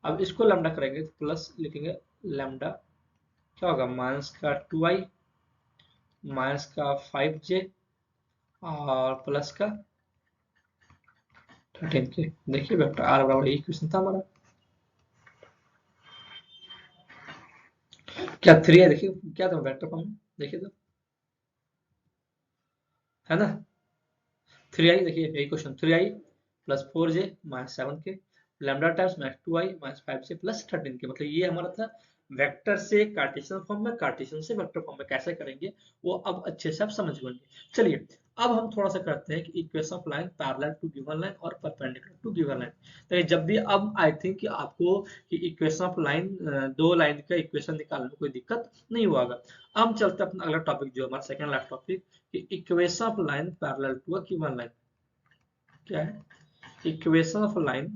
अब इसको लैम्डा करेंगे तो प्लस लिखेंगे लैम्डा क्या होगा माइनस का 2i माइनस का 5j और प्लस का 13k। देखिए वेक्टर आर बराबर यही क्वेश्चन था हमारा। क्या 3 है, देखिए क्या था वेक्टर फॉर्म में, देखिए तो है ना 3i, देखिए यही question 3i plus 4j minus 7k lambda times minus 2i minus 5j plus 13k। मतलब ये हमारा था वेक्टर से कार्टेशियन फॉर्म में, कार्टेशियन से वेक्टर फॉर्म में कैसे करेंगे वो अब अच्छे से आप समझ गए। चलिए अब हम थोड़ा सा करते हैं कि equation of line parallel to given line और परपेंडिकुलर टू गिवन लाइन। तो जब भी अब आई थिंक कि आपको कि इक्वेशन ऑफ लाइन, दो लाइन का इक्वेशन निकालने में कोई दिक्कत नहीं होगा। अब हम चलते हैं अपना अगला टॉपिक जो हमारा second last topic, equation of line parallel to a given line. क्या है equation of line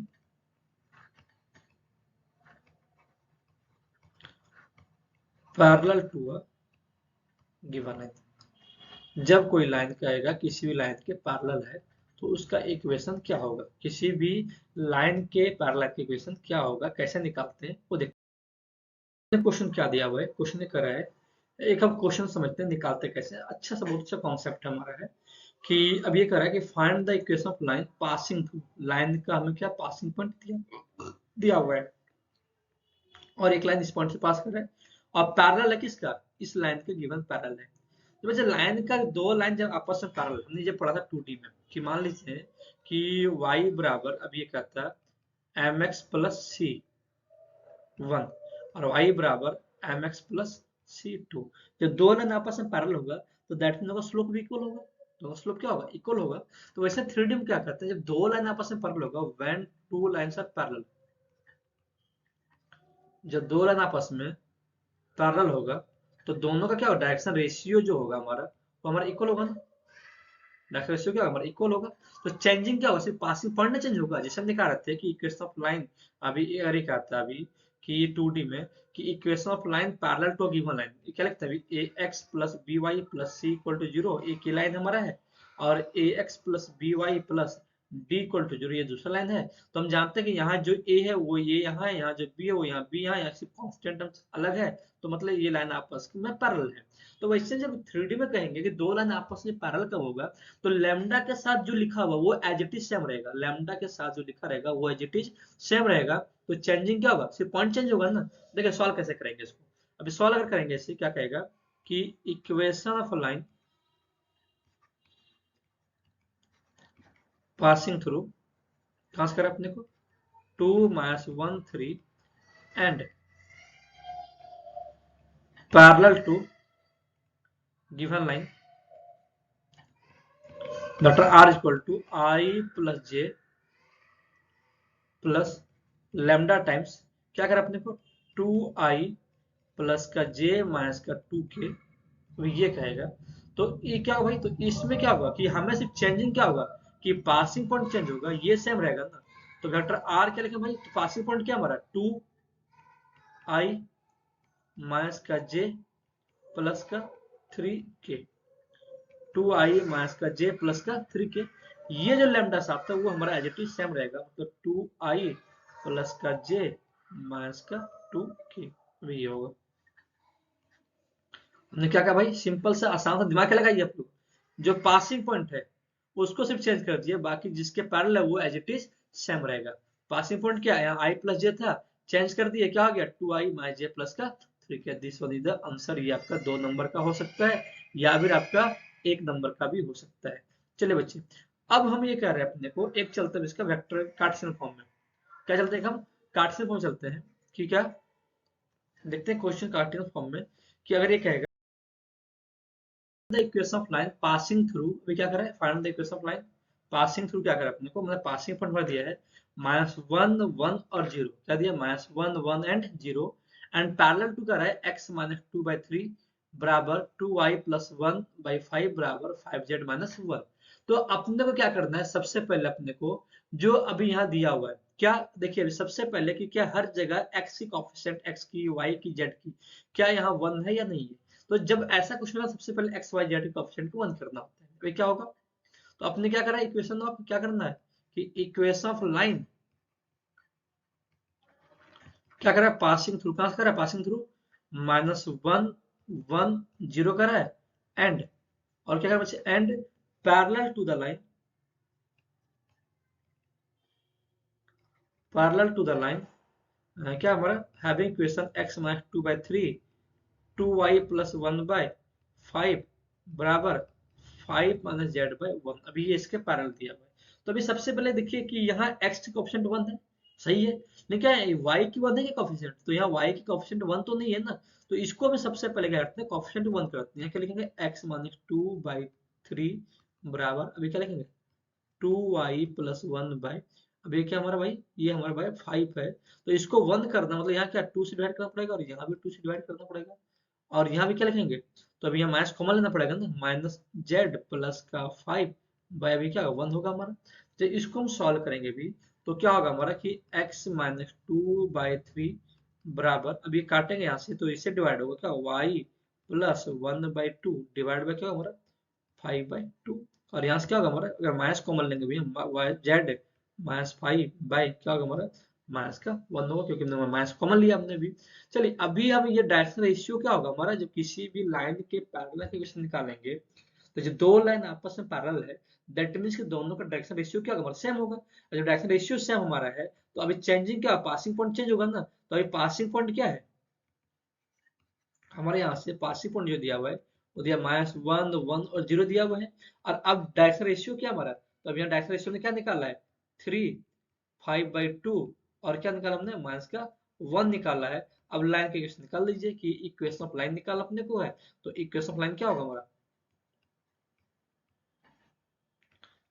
parallel to a given line. जब कोई लाइन कहेगा किसी भी लाइन के पैरेलल है तो उसका इक्वेशन क्या होगा, किसी भी लाइन के पैरेलल का इक्वेशन क्या होगा, कैसे निकालते हैं वो देखते हैं। क्वेश्चन क्या दिया हुआ है, क्वेश्चन ने करा है, एक हम क्वेश्चन समझते हैं निकालते कैसे। अच्छा सा बहुत अच्छा कॉन्सेप्ट हमारा है कि अब ये कह रहा है कि find the equation of line passing through, line का हमें क्या पासिंग पॉइंट दिया हुआ है, और एक लाइन इस पॉइंट से पास कर रहा है, और पैरेलल है किसका, इस लाइन के गिवन पैरेलल है। तो वैसे लाइन का दो लाइन जब आपस में पैरेलल, हमने जब पढ़ा था 2D में कि मान लीजिए कि y बराबर अब ये कहता है mx प्लस सी 1 और y बराबर mx प्लस सी 2। जब दो लाइन आपस में पैरेलल होगा तो दैट मीन होगा स्लोप भी इक्वल होगा, दोनों स्लोप क्या होगा इक्वल होगा। तो वैसे 3D में क्या करते हैं जब दो लाइन आपस में पैरेलल होगा, when two lines are parallel, जब दो लाइन आपस में पैरेलल होगा तो दोनों का क्या होगा डायरेक्शन रेशियो जो होगा हमारा वो हमारा इक्वल होगा ना, डायरेक्शन रेशियो क्या होगा हमारा इक्वल होगा। तो चेंजिंग क्या होगा, सिर्फ पासिंग पॉइंट चेंज होगा। जैसे हम दिखा रहे थे कि इक्वेशन ऑफ लाइन अभी अरे क्या था अभी कि 2D में कि equation of line parallel to given line क्या लिखता है अभी a x plus b y plus c equal to zero, एक ही लाइन हमारा है, और a x plus b y plus d equal to zero ये दूसरा लाइन है। तो हम जानते हैं कि यहाँ जो ए है वो ये यहाँ है, यहाँ जो बी है वो यहाँ बी यहाँ, यहाँ सिर्फ कॉन्स्टेंट अलग है, तो मतलब ये लाइन आपस में पैरेलल है। तो वैसे जब 3D में कहेंगे कि दो लाइन आपस में पैरेलल कब होगा, तो लैम्डा के साथ जो लिखा हुआ वो एज इट इज सेम रहेगा, लैम्डा के साथ जो लिखा रहेगा वो एज इट इज सेम रहेगा। तो चेंजिंग क्या होगा, सिर्फ पॉइंट चेंज होगा ना। देखिए सॉल्व कैसे करेंगे इसको, अभी सॉल्व अगर करेंगे इसे क्या कहेगा कि equation of line passing through, कहां से करा अपने को 2 माइनस 1 3 and parallel to given line vector are equal to I plus J plus lambda times क्या करा अपने को 2i प्लस का जे माइनस का 2k, तो ये कहेगा। तो ये क्या होगा भाई, तो इसमें क्या होगा कि हमें सिर्फ चेंजिंग क्या होगा कि पासिंग पॉइंट चेंज होगा, ये सेम रहेगा ना। तो वेक्टर आर क्या लिखें भाई, तो पासिंग पॉइंट क्या हमारा 2i माइनस का जे प्लस का 3k, 2i माइनस का जे प्लस का 3k। ये जो लैम्डा साफ था वो हमारा एज इट इज सेम रहेगा, मतलब 2i प्लस का जे माइनस का 2k, ये होगा। हमने क्या कहा भाई, सिंपल सा आसान सा दिमाग क्या लगाइए आप लोग, जो पासिंग पॉइंट है उसको सिर्फ चेंज कर दिए, बाकी जिसके पैरेलल है वो एज इट इज सेम रहेगा। पासिंग पॉइंट क्या है, यहाँ आई प्लस जे था, चेंज कर दिए, क्या हो गया 2i माइनस जे प्लस का 3k। This one is the answer. ये आपका 2 नंबर का हो सकता है या फिर आपका 1 नंबर का भी हो सकता है। चलिए बच्चे, अब हम ये कह रहे हैं अपने को, एक चलते हैं इसका वेक्टर कार्टेशियन फॉर्म में। क्या चलते हैं, हम कार्टेशियन फॉर्म चलते हैं कि क्या, देखते हैं क्वेश्चन कार्टेशियन फॉर्म में कि अगर ये कहेगा the equation of line passing through, अभी क्या करें, find the equation of line passing through, क्या करें अपने को, मतलब पासिंग पॉइंट पर दिया है -1 1 और 0, क्या दिया -1 1 एंड 0, एंड पैरेलल टू कर रहा है x -2/3 बराबर 2i प्लस 1/5 बराबर 5z माइनस 1। तो अपने को क्या करना है, सबसे पहले अपने को जो अभी यहाँ दिया हुआ है, क्या देखिए अभी सबसे पहले कि क्या हर जगह x की कोफिशिएंट, x की, y की, z की, क्या यहाँ 1 है या नहीं है। तो जब ऐसा कुछ होगा सबसे पहले एक्स वाई जेड के ऑप्शन को 1 करना होता है, तो क्या होगा, तो अपने क्या करा, इक्वेशन ऑफ क्या करना है कि इक्वेशन ऑफ लाइन क्या करा, पासिंग थ्रू, कहां से करा पासिंग थ्रू, -1 1 0 करा है, एंड और क्या करा बच्चे, and parallel to the line, parallel to the line क्या हमारा having equation x -2/3 2y plus 1/5 बराबर 5 माइनस z/1। अभी ये इसके पैरेलल दिया हुआ है। तो अभी सबसे पहले देखिए कि यहाँ x की कोफिशिएंट 1 है, सही है, लेकिन क्या है y की 1 है क्या कोफिशिएंट, तो यहाँ y की कोफिशिएंट 1 तो नहीं है ना। तो इसको भी सबसे पहले क्या करते हैं, कोफिशिएंट 1 करते हैं, क्या लिखेंगे x माइनस 2/3 बराबर, अभी क्या लिखेंगे 2y प्लस 1/, अब ये क्या हमारा भाई, ये हमारा भाई 5 है, तो इसको 1 करना मतलब यहाँ क्या 2 से डिवाइड करना पड़ेगा और यहाँ भी 2 से डिवाइड करना पड़ेगा, और यहाँ भी क्या लिखेंगे, तो अभी यहाँ माइनस कॉमन लेना पड़ेगा ना, माइनस जेड प्लस का 5 बाय अभी क्या 1 होगा हमारा। तो इसको हम सॉल्व करेंगे भी, तो क्या होगा हमारा कि x माइनस 2/3 बराबर, अब ये काटेंगे यहाँ से तो इससे डिवाइड होगा क्या y प्लस 1/2 डिवाइड बाय क्या होगा हमारा 5/2, और यहाँ से क्या होगा हमारा, अगर माइनस कॉमन लेंगे भैया वाई जेड -5 बाई क्या होगा हमारा माइनस का 1 होगा, क्योंकि हमने माइनस कॉमन लिया हमने भी। चलिए अभी हम ये डायरेक्शन रेशियो क्या होगा हमारा, जब किसी भी लाइन के पैरेलल के इक्वेशन निकालेंगे, तो जो दो लाइन आपस में पैरेलल है, दैट मीन्स कि दोनों का डायरेक्शन रेशियो क्या होगा हमारा सेम होगा, और जब डायरेक्शन रेशियो सेम हमारा है तो अभी चेंजिंग क्या, पासिंग पॉइंट चेंज होगा ना। तो अभी पासिंग पॉइंट क्या है हमारे, यहाँ से पासिंग पॉइंट जो दिया हुआ है वो दिया -1 1 और 0 दिया हुआ है, और अब डायरेक्शन रेशियो क्या हमारा, तो अब यहाँ डायरेक्शन रेशियो ने क्या निकाला है 3 5/2, और क्या निकाला हमने माइनस का 1 निकाला है। अब लाइन का इक्वेशन निकाल लीजिए कि इक्वेशन ऑफ लाइन निकाल अपने को है, तो इक्वेशन ऑफ लाइन क्या होगा हमारा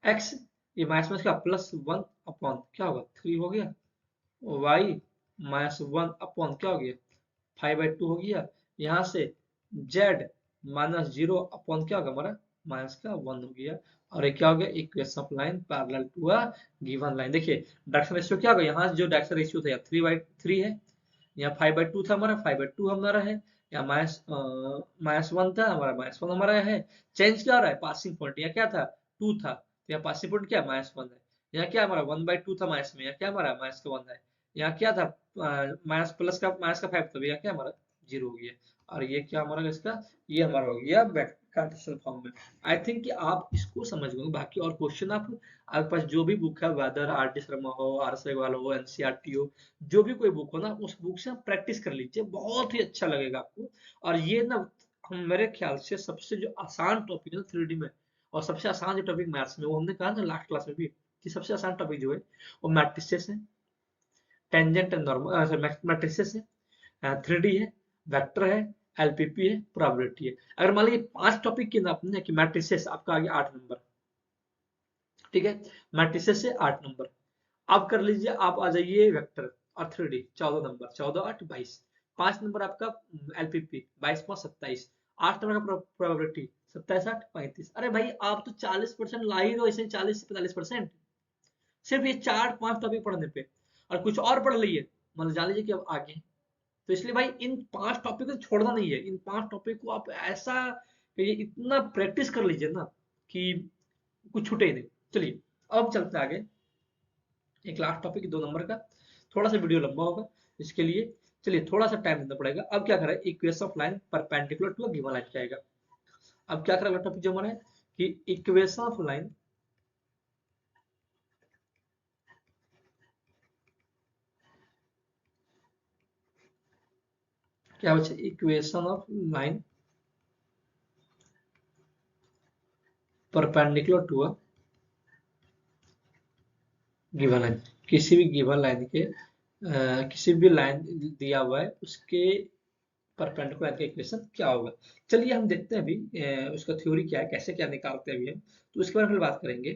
x, ये माइनस में क्या +1 अपॉन क्या होगा 3 हो गया, y -1 अपॉन क्या हो गया 5/2 हो गया, यहाँ से z -0 अपॉन क्या होगा हमारा माइनस का 1 हो गया, और ये क्या हो गया equation of line parallel to a given line. देखिए डायरेक्शन रेशियो क्या होगा, यहाँ से जो डायरेक्शन रेशियो था 3/3 है, यहाँ 5/2 था हमारा 5/2 हमारा है, यहाँ -1 था हमारा -1 हमारा है। चेंज क्या हो रहा है, पासिंग पॉइंट, यहाँ क्या था 2 था, तो यहाँ पासिंग पॉइंट क्या -1 है, यहाँ क्या हमारा 1/2 था माइनस में, यहाँ क्या हमारा माइनस का 1 है, यहाँ क्या था माइनस का 5 था, यहाँ क्या हमारा 0 हो गया, और ये क्या हमारा इसका, ये हमारा हो गया कार्टेशियन फॉर्म में। आई थिंक कि आप इसको समझ गए, बाकी और क्वेश्चन आप आपके पास जो भी बुक है, वेदर आर डी शर्मा हो, आर एस अग्रवाल हो, एनसीईआरटी हो, जो भी कोई बुक हो ना उस बुक से आप प्रैक्टिस कर लीजिए, बहुत ही अच्छा लगेगा आपको। और ये ना हम मेरे ख्याल से सबसे जो आसान टॉपिक है थ्री डी में, और सबसे आसान जो टॉपिक मैथ्स में, वो हमने कहा ना लास्ट क्लास में भी कि सबसे आसान टॉपिक जो है वो मैट्रिसेस है, टेंजेंट एंड नॉर्मल मैट्रिसेस है, थ्री डी है, वेक्टर है, एलपीपी है, प्रोबेबिलिटी है। अगर मान लीजिए 5 टॉपिक के आपने कि मैट्रिसेस आपका आ गया 8 नंबर, ठीक है, मैट्रिसेस से 8 नंबर। अब कर लीजिए, आप आ जाइए वेक्टर और थ्री डी 14 नंबर, 14 8 22, 5 नंबर आपका एलपीपी 22/27, 8 नंबर का प्रोबेबिलिटी 27/8 35। अरे भाई आप तो 40% ला ही दो, ऐसे 40 से 45%, सिर्फ ये 4-5 टॉपिक पढ़ने पे। और कुछ और पढ़ लिए मतलब जान लीजिए कि अब आगे। तो इसलिए भाई इन 5 टॉपिक को छोड़ना नहीं है, इन 5 टॉपिक को आप ऐसा ये इतना प्रैक्टिस कर लीजिए ना कि कुछ छूटे ही नहीं। चलिए अब चलते हैं आगे। एक लास्ट टॉपिक 2 नंबर का, थोड़ा सा वीडियो लंबा होगा इसके लिए, चलिए थोड़ा सा टाइम देना पड़ेगा। अब क्या करें, equation of line perpendicular to a given line जाएगा। अब क्या करेगा टॉपिक जो हमारा है कि इक्वेशन ऑफ लाइन क्या बचे, equation of line perpendicular to a given line. किसी भी गिवन लाइन के किसी भी लाइन दिया हुआ है उसके परपेंडिकुलर लाइन का इक्वेशन क्या होगा। चलिए हम देखते हैं अभी उसका थ्योरी क्या है, कैसे क्या निकालते हैं अभी हम, तो उसके बारे में बात करेंगे।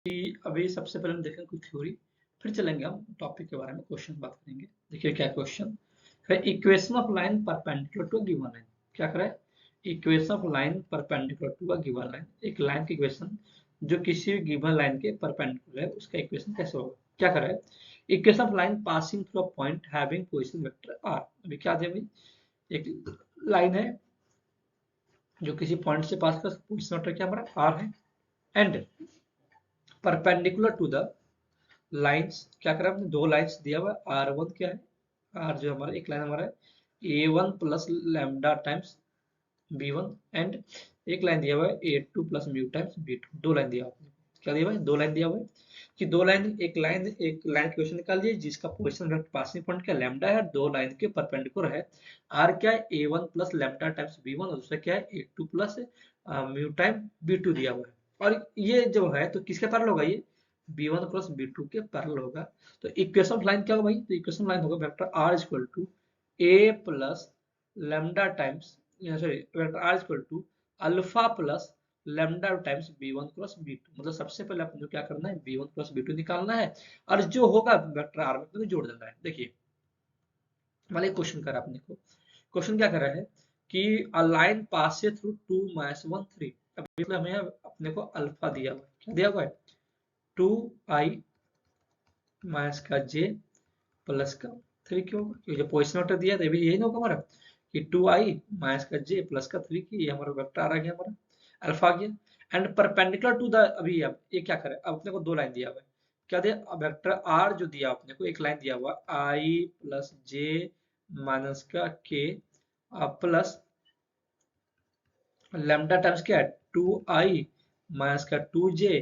कि अभी सबसे पहले हम देखेंगे कुछ थ्योरी, फिर चलेंगे हम टॉपिक के बारे में, क्वेश्चन बात करेंगे। देखिए क्या क्वेश्चन है, equation of line perpendicular to given line. क्या करें, equation of line perpendicular to given line, एक लाइन की इक्वेशन जो किसी भी गिवन लाइन के परपेंडिकुलर है उसका इक्वेशन कैसे होगा। क्या करें, equation of line passing through a point having position vector R. अभी क्या दे भाई, एक लाइन है जो किसी पॉइंट से पास कर, पोजीशन वेक्टर क्या हमारा आर है, and perpendicular to the lines. क्या करा हमने, दो लाइंस दिया हुआ है, आर वन क्या है, आर जो हमारा एक लाइन हमारा है a one plus lambda times B one, and एक लाइन दिया हुआ है a two plus mu times b two. दो लाइन दिया हुआ है, क्या दिया हुआ है, दो लाइन दिया हुआ है कि दो लाइन, एक लाइन क्वेश्चन निकाल दिए जिसका पोजीशन वेक्टर पासिंग पॉइंट का लैम्डा है, दो लाइन के परपेंडिकुलर है। आर क्या है, a one plus lambda times B one, और दूसरा क्या है a two plus mu time b two दिया हुआ है। और ये जो है तो किसके पैरेलल होगा, ये B one plus B two के पैरेलल होगा। तो इक्वेशन ऑफ लाइन क्या होगा भाई, तो इक्वेशन लाइन होगा vector are equal to A plus lambda times, sorry vector are equal to alpha plus lambda times B one plus B two. मतलब सबसे पहले अपन को क्या करना है, B one plus B two निकालना है, और जो होगा वेक्टर आर में अपने को जोड़ देना है। देखिए मान लीजिए क्वेश्चन करा अपने को, क्वेश्चन क्या करा है कि अ लाइन पास थ्रू 2 माइनस 1 3। अब हमें अपने को अल्फा दिया हुआ है, क्या दिया हुआ है, 2i माइनस का j प्लस का 3 क्यों होगा, क्योंकि जो पोजिशन वेक्टर दिया था यही ना होगा हमारा कि 2i माइनस का j प्लस का 3 की, ये हमारा वेक्टर आ गया, हमारा अल्फा आ गया। एंड परपेंडिकुलर टू द, अभी अब ये क्या करे, अब अपने को दो लाइन दिया हुआ है, क्या दिया, वेक्टर r जो दिया अपने को, एक लाइन दिया हुआ i प्लस j माइनस का k प्लस लैम्डा टाइम्स क्या है 2i माइनस का 2j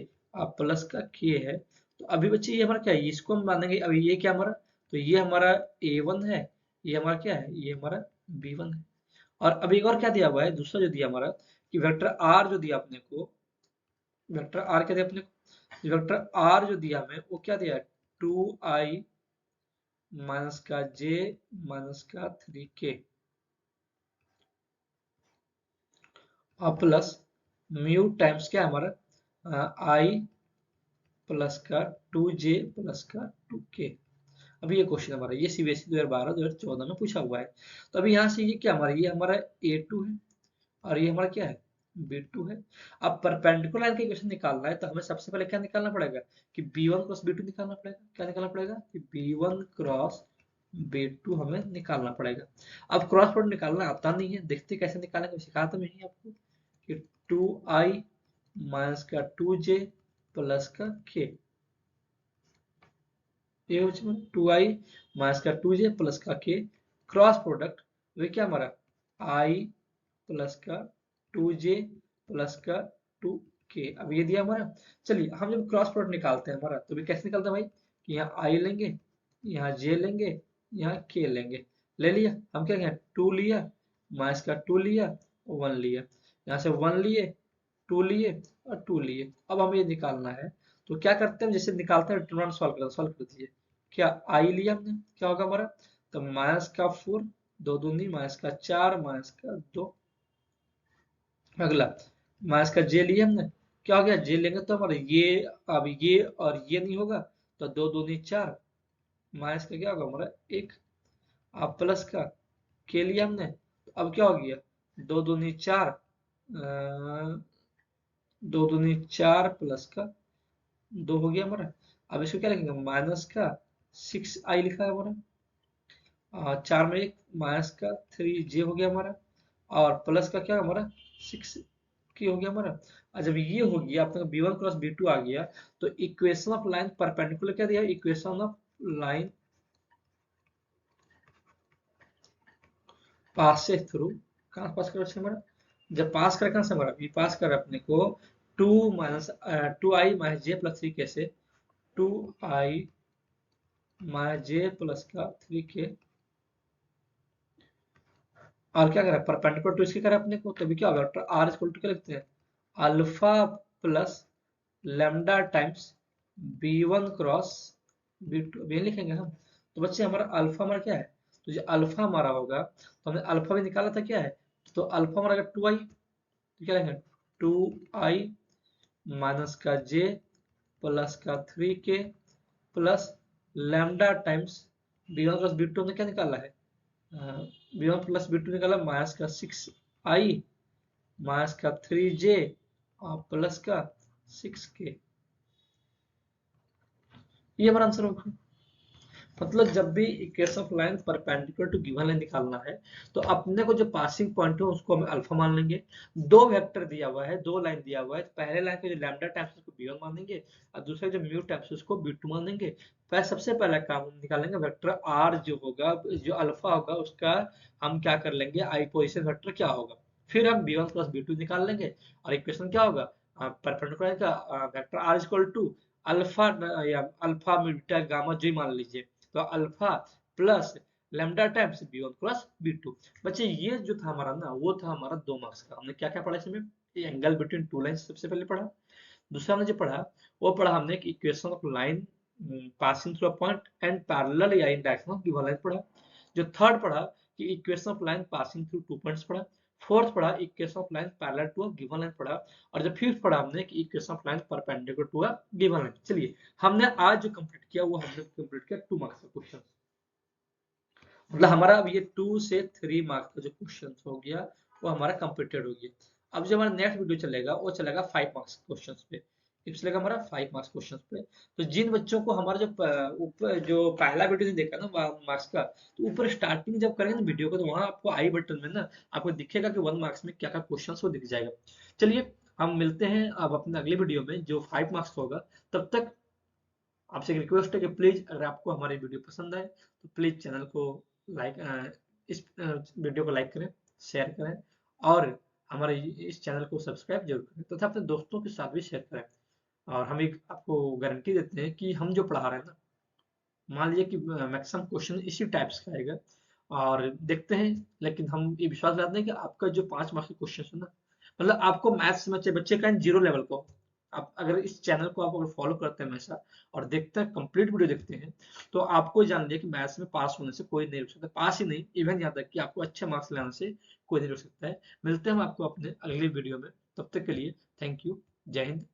प्लस का k है। तो अभी बच्चे ये हमारा क्या है, इसको हम मानेंगे, अभी ये क्या हमारा, तो ये हमारा a1 है, ये हमारा क्या है, ये हमारा b1 है। और अभी एक और क्या दिया हुआ है, दूसरा जो दिया हमारा कि वेक्टर r जो दिया अपने को, वेक्टर r क्या दिया अपने को, वेक्टर r जो दिया हमें वो क्या दिया है, 2i माइनस का j माइनस का 3k प्लस म्यू टाइम्स क्या है हमारा आई प्लस का 2j प्लस का 2k। अभी ये क्वेश्चन हमारा ये सीबीएसई 2012-2014 में पूछा हुआ है। तो अभी यहाँ से ये क्या हमारा, ये हमारा a2 है और ये हमारा क्या है b2 है। अब परपेंडिकुलर लाइन का इक्वेशन निकालना है तो हमें सबसे पहले क्या निकालना पड़ेगा कि b1 क्रॉस b2 निकालना पड़ेगा। क्या निकालना पड़ेगा कि b1 क्रॉस b2 हमें निकालना पड़ेगा। अब क्रॉस प्रोडक्ट निकालना आता नहीं है, देखते कैसे निकालेंगे, सिखा तो नहीं आपको कि 2i माइनस का 2j प्लस का k, ये हो जाएगा 2i माइनस का 2j प्लस का k, क्रॉस प्रोडक्ट वे क्या हमारा i प्लस का 2j प्लस का 2k। अब ये दिया हमारा, चलिए हम जब क्रॉस प्रोडक्ट निकालते हैं हमारा तो भी कैसे निकलता है भाई कि यहाँ i लेंगे, यहाँ j लेंगे, यहाँ k लेंगे, ले लिया हम क्या किया 2 लिया माइनस का 2 लिया 1 लिया, यहाँ से 1 लिए 2 लिए और 2 लिए। अब हमें ये निकालना है तो क्या करते हैं, जैसे निकालते हैं डिटरमिनेंट सॉल्व कर दीजिए। क्या आई लिया हमने, क्या होगा हमारा, तो माइनस का 4 दो दूनी माइनस का 4 माइनस का 2। अगला माइनस का जे लिया हमने, क्या हो गया जे लेंगे तो हमारा ये, अब ये और ये नहीं होगा तो 2 दूनी 4, माइनस का क्या होगा हमारा 1, अब प्लस का के लिया हमने, तो अब क्या हो गया 2 दूनी 4, 2 दूनी 4 प्लस का 2 हो गया हमारा। अब इसको क्या लिखेंगे माइनस का 6i लिखा है हमारा, 4 में 1 माइनस का 3j हो गया हमारा, और प्लस का क्या हमारा 6 की हो गया हमारा। और जब ये हो गया अपने b1 क्रॉस b2 आ गया, तो इक्वेशन ऑफ लाइन परपेंडिकुलर क्या दिया, इक्वेशन ऑफ लाइन पास से थ्रू, कहाँ पास कर हमारा, जब पास कर कहाँ से हमारा ये पास कर अपने को 2i माइनस जे प्लस 3 कैसे 2i माइनस जे प्लस का 3k, और क्या करा परपेंडिकुलर टू इसके करा अपने को, तभी क्या होगा वेक्टर आर इक्वल टू क्या लिखते हैं alpha plus lambda times b1 cross b2 भी लिखेंगे हम। तो बच्चे हमारा अल्फा हमारा क्या है, तो जो अल्फा हमारा होगा तो हमने अल्फा भी निकाला था क्या है, तो अल्फा हमारा 2i, तो क्या लिखेंगे 2i माइनस का j प्लस का 3k plus lambda times b1 cross b2 हमने क्या निकाला है, b1 प्लस b2 निकाला माइनस का 6i माइनस का 3j और प्लस का 6k, ये हमारा आंसर होगा। मतलब जब भी equation of line perpendicular to given line निकालना है, तो अपने को जो पासिंग पॉइंट है उसको हम अल्फा मान लेंगे। दो वेक्टर दिया हुआ है, दो लाइन दिया हुआ है, तो पहले लाइन के जो लैम्डा टाइम्स उसको b1 मान लेंगे और दूसरे जो म्यू टाइम्स उसको b2 मान लेंगे। सबसे पहला काम हम निकालेंगे वेक्टर r जो होगा, जो अल्फा होगा उसका हम क्या कर लेंगे आई पोजिशन वेक्टर क्या होगा, फिर हम b1 प्लस b2 निकाल लेंगे और इक्वेशन क्या होगा परपेंडिकुलर का vector r equal to alpha या अल्फा बीटा गामा जो ही मान लीजिए, तो alpha plus lambda times b1 plus b2। बच्चे ये जो था हमारा ना वो था हमारा 2 मार्क्स का। हमने क्या क्या पढ़ा इसमें, एंगल बिटवीन टू लाइंस सबसे पहले पढ़ा, दूसरा हमने जो पढ़ा वो पढ़ा हमने कि equation of line passing through a point and parallel या in direction of given line पढ़ा। जो थर्ड पढ़ा कि equation of line passing through 2 points पढ़ा। फोर्थ पढ़ा equation of line parallel to a given line पढ़ा। और जब फिफ्थ पढ़ा हमने कि equation of line perpendicular to a given line. चलिए हमने आज जो कंप्लीट किया वो हमने कंप्लीट किया 2 मार्क्स का क्वेश्चन, मतलब हमारा अब ये 2 से 3 मार्क्स का जो क्वेश्चन हो गया वो हमारा कंप्लीटेड हो गया। अब जो हमारा नेक्स्ट वीडियो चलेगा वो चलेगा 5 मार्क्स क्वेश्चन पे, ये चलेगा हमारा 5 मार्क्स क्वेश्चन पे। तो जिन बच्चों को हमारा जो ऊपर जो पहला वीडियो देखा ना मार्क्स का, तो ऊपर स्टार्टिंग जब करेंगे ना वीडियो को तो वहां आपको आई बटन में ना आपको दिखेगा कि 1 मार्क्स में क्या क्या क्वेश्चन वो दिख जाएगा। चलिए हम मिलते हैं अब अपने अगले वीडियो में जो 5 मार्क्स होगा। तब तक आपसे एक रिक्वेस्ट है कि प्लीज अगर आपको हमारी वीडियो पसंद आए तो प्लीज चैनल को लाइक इस वीडियो को लाइक करें, शेयर करें और हमारे इस चैनल को सब्सक्राइब जरूर करें तथा अपने दोस्तों के साथ भी शेयर करें। और हम एक आपको गारंटी देते हैं कि हम जो पढ़ा रहे हैं ना, मान लीजिए कि मैक्सिमम क्वेश्चन इसी टाइप्स का आएगा और देखते हैं, लेकिन हम ये विश्वास करते हैं कि आपका जो 5 मार्क्स के क्वेश्चन है ना, मतलब आपको मैथ्स में चाहे बच्चे का जीरो लेवल को, आप अगर इस चैनल को आप अगर फॉलो करते हैं हमेशा और देखते हैं कंप्लीट वीडियो देखते हैं, तो आपको जान लिया कि मैथ्स में पास होने से कोई नहीं रुक सकता, पास ही नहीं इवन यहाँ तक कि आपको अच्छे मार्क्स लाने से कोई नहीं रुक सकता है। मिलते हैं हम आपको अपने अगले वीडियो में, तब तक के लिए थैंक यू, जय हिंद।